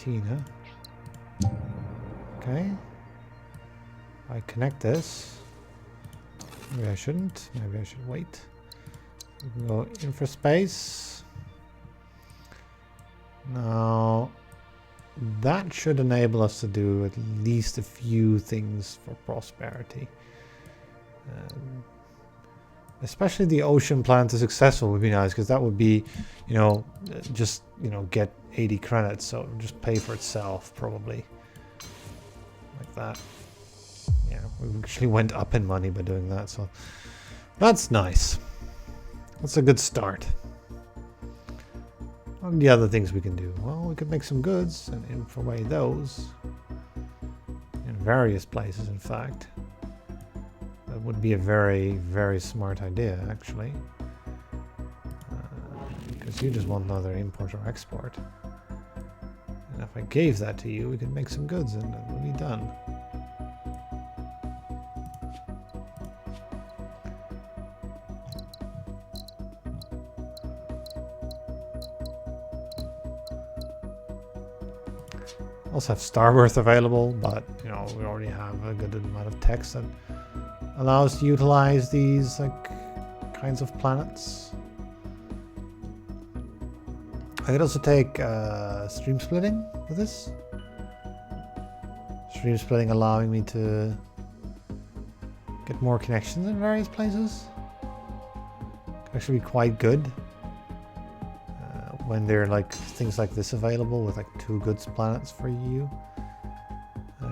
Huh? Okay. I connect this. Maybe I shouldn't. Maybe I should wait. We can go infra space. Now, that should enable us to do at least a few things for prosperity. Especially the ocean planet is successful would be nice, because that would be, you know, just, you know, get 80 credits, so it would just pay for itself, probably. Like that. Yeah, we actually went up in money by doing that, so that's nice. That's a good start. What are the other things we can do? Well, we could make some goods and infraway those in various places, in fact. That would be a very, very smart idea, actually. Because you just want another import or export. And if I gave that to you, we could make some goods and it would be done. Also have Starworth available, but you know, we already have a good amount of text that allows us to utilize these kinds of planets. I could also take stream splitting with this. Stream splitting allowing me to get more connections in various places. Could actually be quite good when there are like things like this available with like 2 goods planets for you.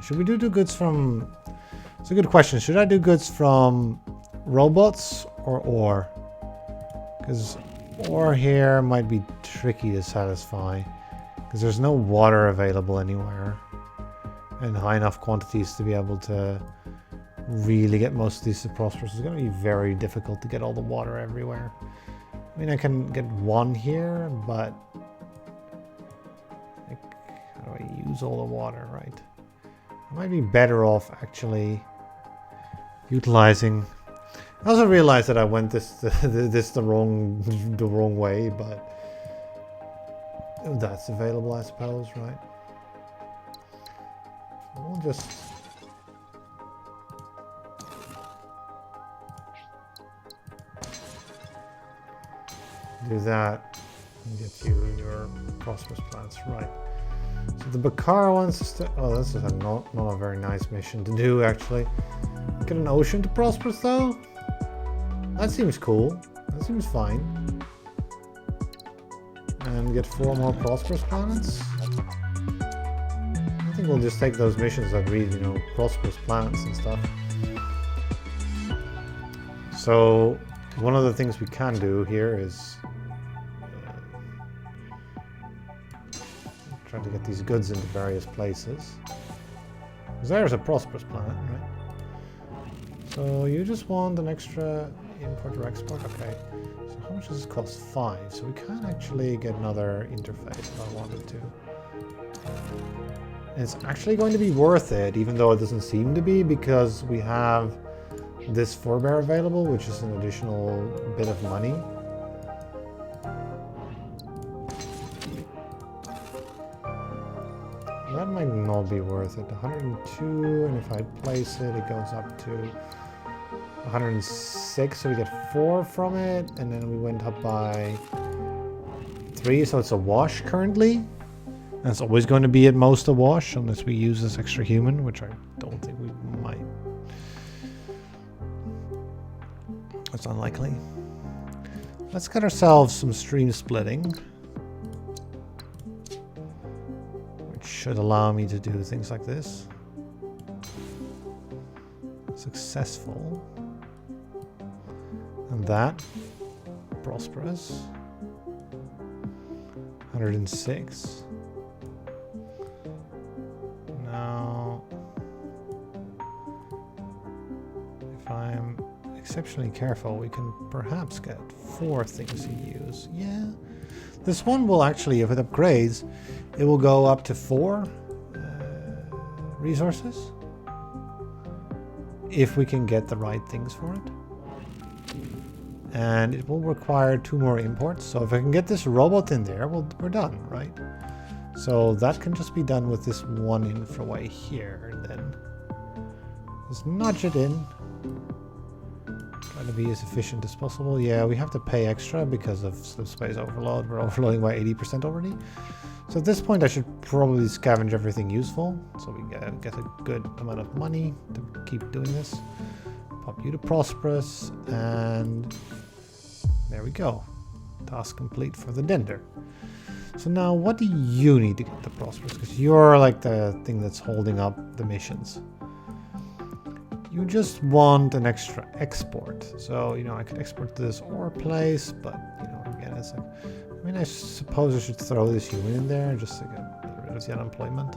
Should we do goods from... It's a good question. Should I do goods from robots or ore? Because ore here might be tricky to satisfy. Because there's no water available anywhere. In high enough quantities to be able to really get most of these to prosperous. It's going to be very difficult to get all the water everywhere. I mean, I can get 1 here, but like, how do I use all the water, right? I might be better off actually utilizing. I also realized that I went this the wrong way, but that's available, I suppose, right? We'll just Do that and get you your prosperous plants, right? So the Bakar wants us to... Oh, this is not a very nice mission to do, actually. Get an ocean to prosperous, though? That seems cool. That seems fine. And get 4 more prosperous planets? I think we'll just take those missions that read, you know, prosperous planets and stuff. So, one of the things we can do here is try to get these goods into various places. Because there's a prosperous planet, right? So you just want an extra import or export? Okay. So how much does this cost? 5. So we can actually get another interface if I wanted to. And it's actually going to be worth it, even though it doesn't seem to be, because we have this forebear available, which is an additional bit of money. That might not be worth it. 102, and if I place it, it goes up to 106, so we get 4 from it, and then we went up by 3, so it's a wash currently. And it's always going to be at most a wash, unless we use this extra human, which I don't think we might. It's unlikely. Let's get ourselves some stream splitting, should allow me to do things like this. Successful. And that. Prosperous. 106. Now, if I'm exceptionally careful, we can perhaps get 4 things to use. Yeah. This one will actually, if it upgrades, it will go up to 4 resources. If we can get the right things for it. And it will require 2 more imports. So if I can get this robot in there, we're done, right? So that can just be done with this 1 infraway here. And then just nudge it in. Try to be as efficient as possible. Yeah, we have to pay extra because of Slipways overload. We're overloading by 80% already. So at this point I should probably scavenge everything useful, so we get a good amount of money to keep doing this. Pop you to prosperous, and there we go. Task complete for the Dender. So now what do you need to get the prosperous? Because you're like the thing that's holding up the missions. You just want an extra export. So, you know, I could export to this ore place, but, you know, again, it's like, I mean, I suppose I should throw this human in there just to get rid of the unemployment.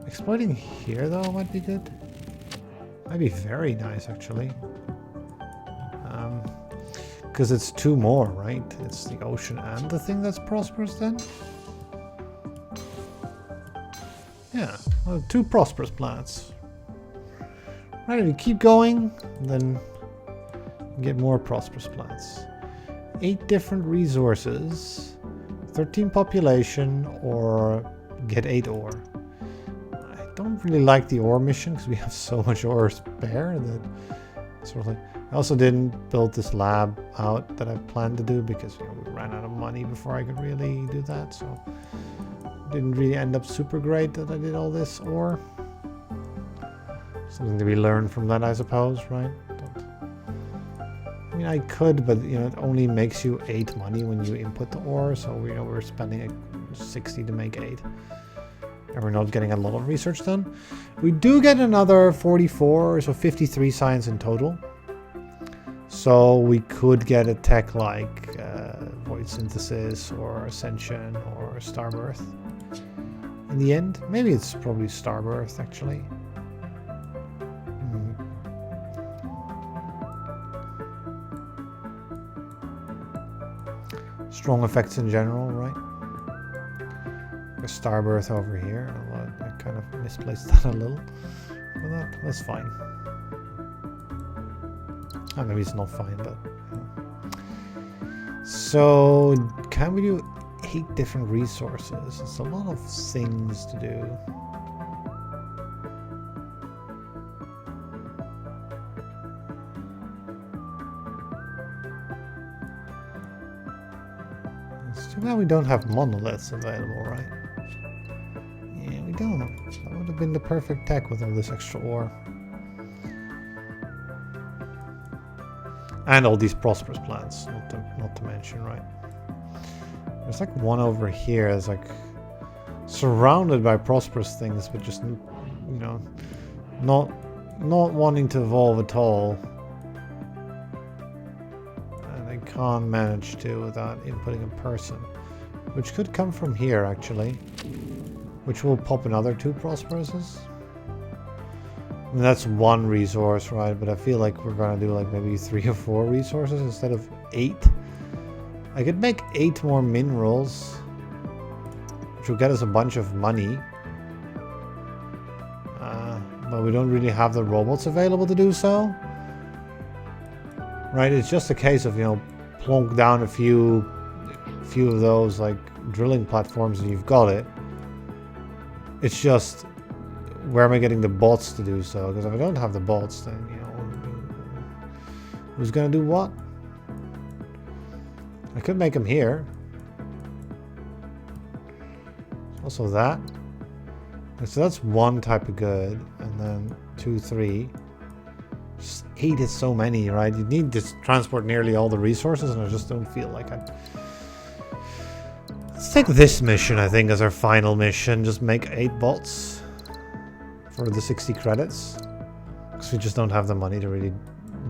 Exploiting here, though, might be good. Might be very nice, actually. Because it's 2 more, right? It's the ocean and the thing that's prosperous, then? Yeah, well, 2 prosperous planets. Right, if you keep going, then you get more prosperous planets. 8 different resources, 13 population, or get 8 ore. I don't really like the ore mission because we have so much ore spare that sort of like. I also didn't build this lab out that I planned to do because, you know, we ran out of money before I could really do that, so it didn't really end up super great that I did all this ore. Something to be learned from that, I suppose, right? I mean, I could, but, you know, it only makes you 8 money when you input the ore, so, you know, we're spending 60 to make 8. And we're not getting a lot of research done. We do get another 44, so 53 science in total. So we could get a tech like void synthesis or ascension or starbirth. In the end, maybe it's probably starbirth, actually. Strong effects in general, right? A starbirth over here. I kind of misplaced that a little. But that's fine. Oh, maybe it's not fine, but... Yeah. So, can we do 8 different resources? It's a lot of things to do. now we don't have monoliths available, right? Yeah, we don't. That would have been the perfect tech with all this extra ore. And all these prosperous plants, not to mention, right? There's like one over here that's like surrounded by prosperous things, but just, you know, not wanting to evolve at all. And I can't manage to without inputting a person, which could come from here actually, which will pop another 2 prosperouses. I mean, that's 1 resource, right? But I feel like we're gonna do like maybe 3 or 4 resources instead of 8. I could make 8 more minerals, which will get us a bunch of money. But we don't really have the robots available to do so. Right? It's just a case of, you know, plonk down a few of those like drilling platforms and you've got it. It's just, where am I getting the bots to do so? Because if I don't have the bots, then, you know, who's gonna do what? I could make them here. Also that. So that's 1 type of good, and then 2, 3. Just 8 is so many, right? You need to transport nearly all the resources, and I just don't feel like it. Let's take this mission, I think, as our final mission. Just make 8 bots for the 60 credits. Because we just don't have the money to really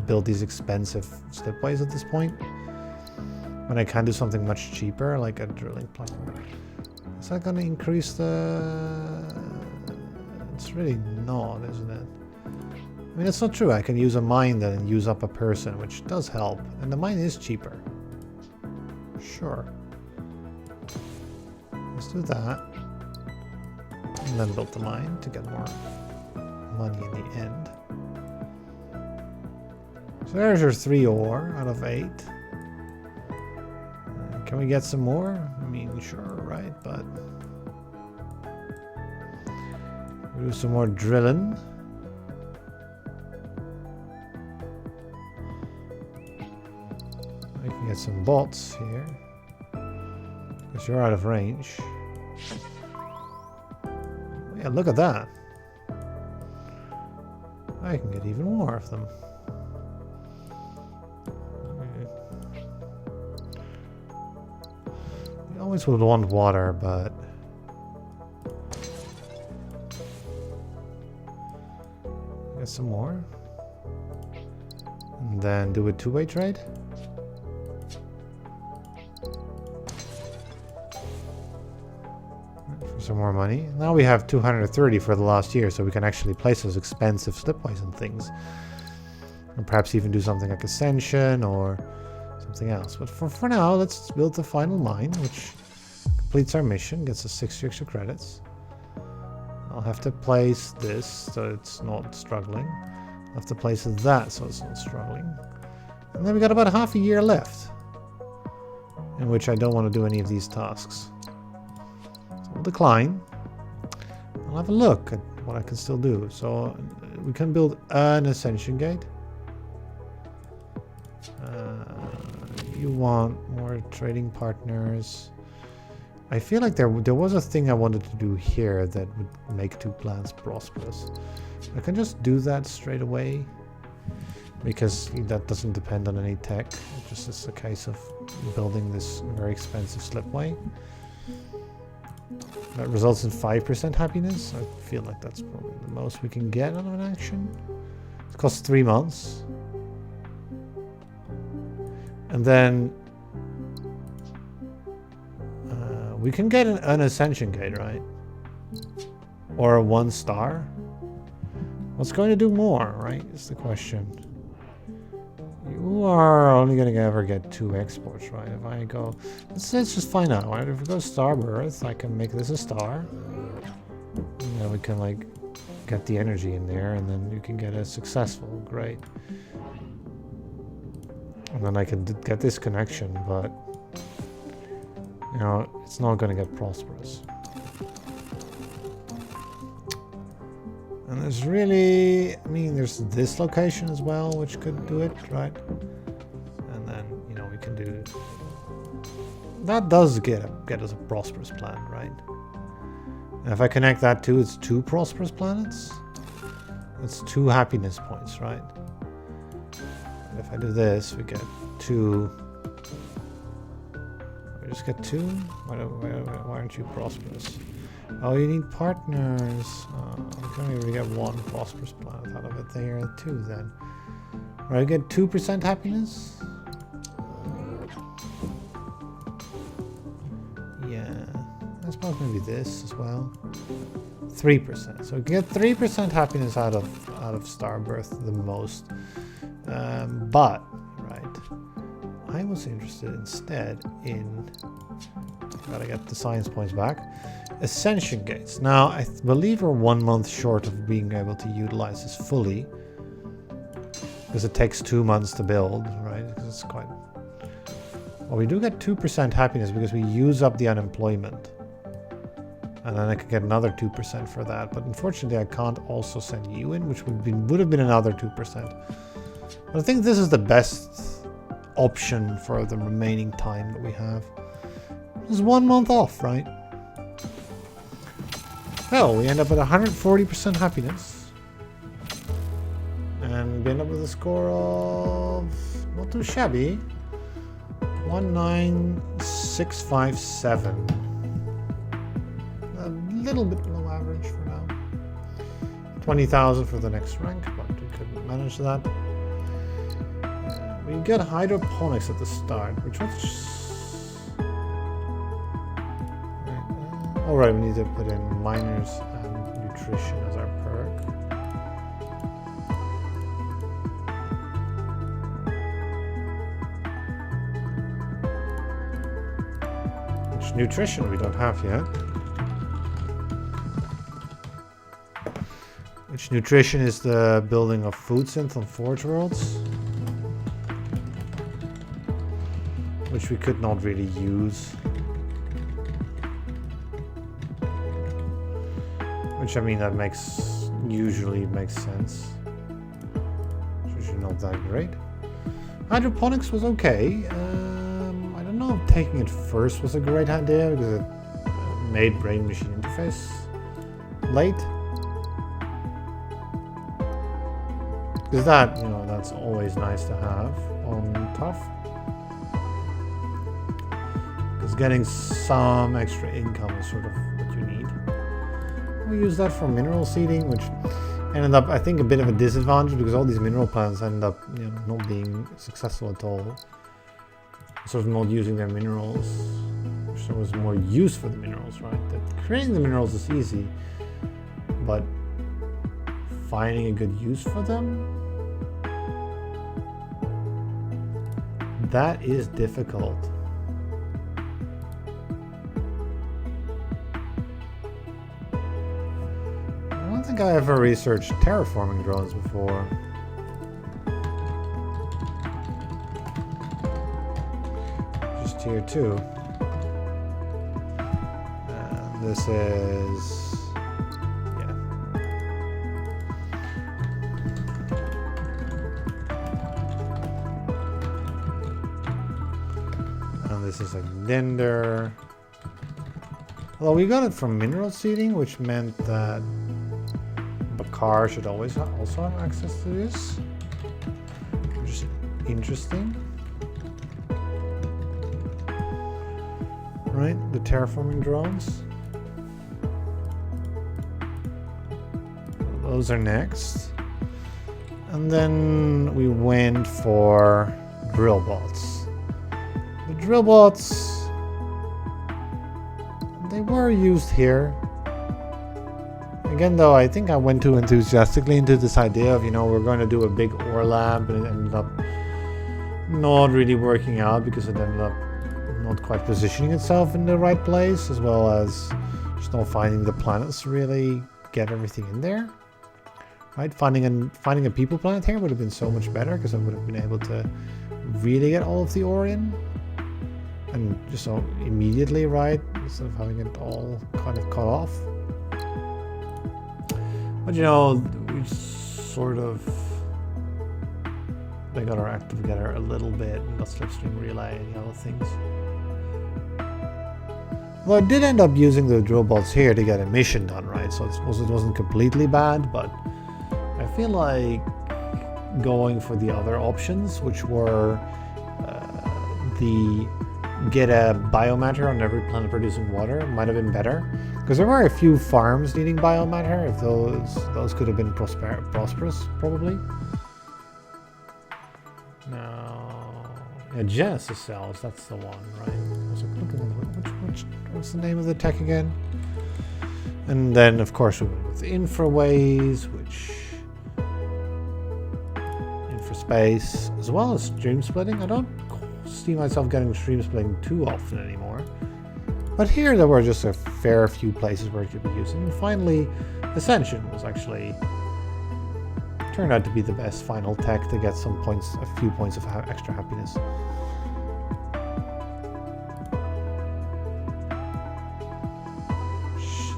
build these expensive slipways at this point. When I can do something much cheaper, like a drilling platform. Is that going to increase the... It's really not, isn't it? I mean, it's not true. I can use a mine then and use up a person, which does help. And the mine is cheaper. Sure. Let's do that. And then build the mine to get more money in the end. So there's your 3 ore out of 8. Can we get some more? I mean, sure, right? But we'll do some more drilling. I can get some bots here. Because you're out of range. Yeah, look at that. I can get even more of them. You always would want water, but... Get some more. And then do a 2-way trade. For some more money. Now we have 230 for the last year, so we can actually place those expensive slipways and things. And perhaps even do something like Ascension or something else. But for now, let's build the final mine, which completes our mission, gets us 60 extra credits. I'll have to place this so it's not struggling. I'll have to place that so it's not struggling. And then we got about half a year left, in which I don't want to do any of these tasks. So we'll decline. I'll have a look at what I can still do. So we can build an Ascension gate. You want more trading partners. I feel like there was a thing I wanted to do here that would make 2 plants prosperous. I can just do that straight away because that doesn't depend on any tech. It just is a case of building this very expensive slipway. That results in 5% happiness. I feel like that's probably the most we can get out of an action. It costs 3 months. And then we can get an Ascension gate, right? Or a 1-star. What's going to do more, right? Is the question. You are only going to ever get 2 exports, right? If I go... Let's just find out, right? If we go Starbirth, I can make this a star. And then we can, like, get the energy in there, and then you can get a successful. Great. And then I can get this connection, but... You know, it's not going to get prosperous. And there's really... I mean, there's this location as well, which could do it, right? And then, you know, we can do... that does get us a prosperous planet, right? And if I connect that to its 2 prosperous planets, it's 2 happiness points, right? And if I do this, we get 2. We just get 2? Why aren't you prosperous? Oh, you need partners. We can only really get 1 prosperous planet out of it. There are 2 then. Right, get 2% happiness? Yeah. I suppose maybe this as well. 3%. So we get 3% happiness out of Starbirth the most. But, right, I was interested instead in, gotta get the science points back, Ascension Gates. Now, I believe we're 1 month short of being able to utilize this fully, because it takes 2 months to build, right? Because it's quite... Well, we do get 2% happiness because we use up the unemployment. And then I could get another 2% for that. But unfortunately, I can't also send you in, which would have been another 2%. But I think this is the best option for the remaining time that we have. It's 1 month off, right? Well, we end up with 140% happiness. And we end up with a score of... not too shabby. 19657. A little bit below average for now. 20,000 for the next rank, but we couldn't manage that. We get hydroponics at the start, which was... Alright, we need to put in miners and nutrition as our perk. Which nutrition we don't have yet. Which nutrition is the building of food synth on Forge Worlds. Which we could not really use. Which, I mean, that usually makes sense. It's usually not that great. Hydroponics was okay. I don't know if taking it first was a great idea because it made brain-machine interface late. Because that, you know, that's always nice to have on tough. Because getting some extra income is sort of what you need. We use that for mineral seeding, which ended up, I think, a bit of a disadvantage because all these mineral plants end up, you know, not being successful at all. Sort of not using their minerals. Which there was more use for the minerals, right? That creating the minerals is easy, but finding a good use for them, that is difficult. I don't think I ever researched terraforming drones before. Just tier 2. And this is... yeah. And this is a Linder. Although we got it from mineral seeding, which meant that Bakar should always also have access to this, which is interesting. Right, the terraforming drones. Those are next. And then we went for drill bots. The drill bots, they were used here. Again, though, I think I went too enthusiastically into this idea of, you know, we're going to do a big ore lab, and it ended up not really working out because it ended up not quite positioning itself in the right place, as well as just not finding the planets to really get everything in there. Right, finding a people planet here would have been so much better because I would have been able to really get all of the ore in, and just so immediately, right, instead of having it all kind of cut off. But you know, we sort of, they got our act together a little bit, and not Slipstream Relay and the other things. Well, I did end up using the drill bolts here to get a mission done, right? So it wasn't completely bad, but I feel like going for the other options, which were the get a biomatter on every planet producing water, might have been better. Because there were a few farms needing biomatter, if those could have been prosperous, probably. No, yeah, Genesis cells, that's the one, right? I was like, look at what's the name of the tech again? And then, of course, we went with the infraways, which infraspace, as well as stream splitting. I don't see myself getting stream splitting too often anymore. But here there were just a fair few places where it could be used. And finally, Ascension was actually turned out to be the best final tech to get some points, a few points of extra happiness.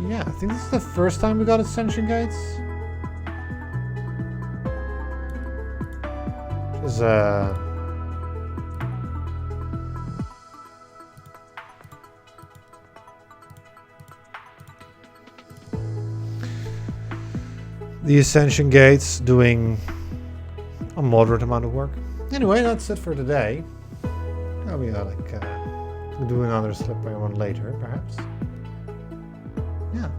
Yeah, I think this is the first time we got Ascension gates. There's the Ascension gates doing a moderate amount of work. Anyway, that's it for today. I'll be we'll do another Slipway one later, perhaps. Yeah.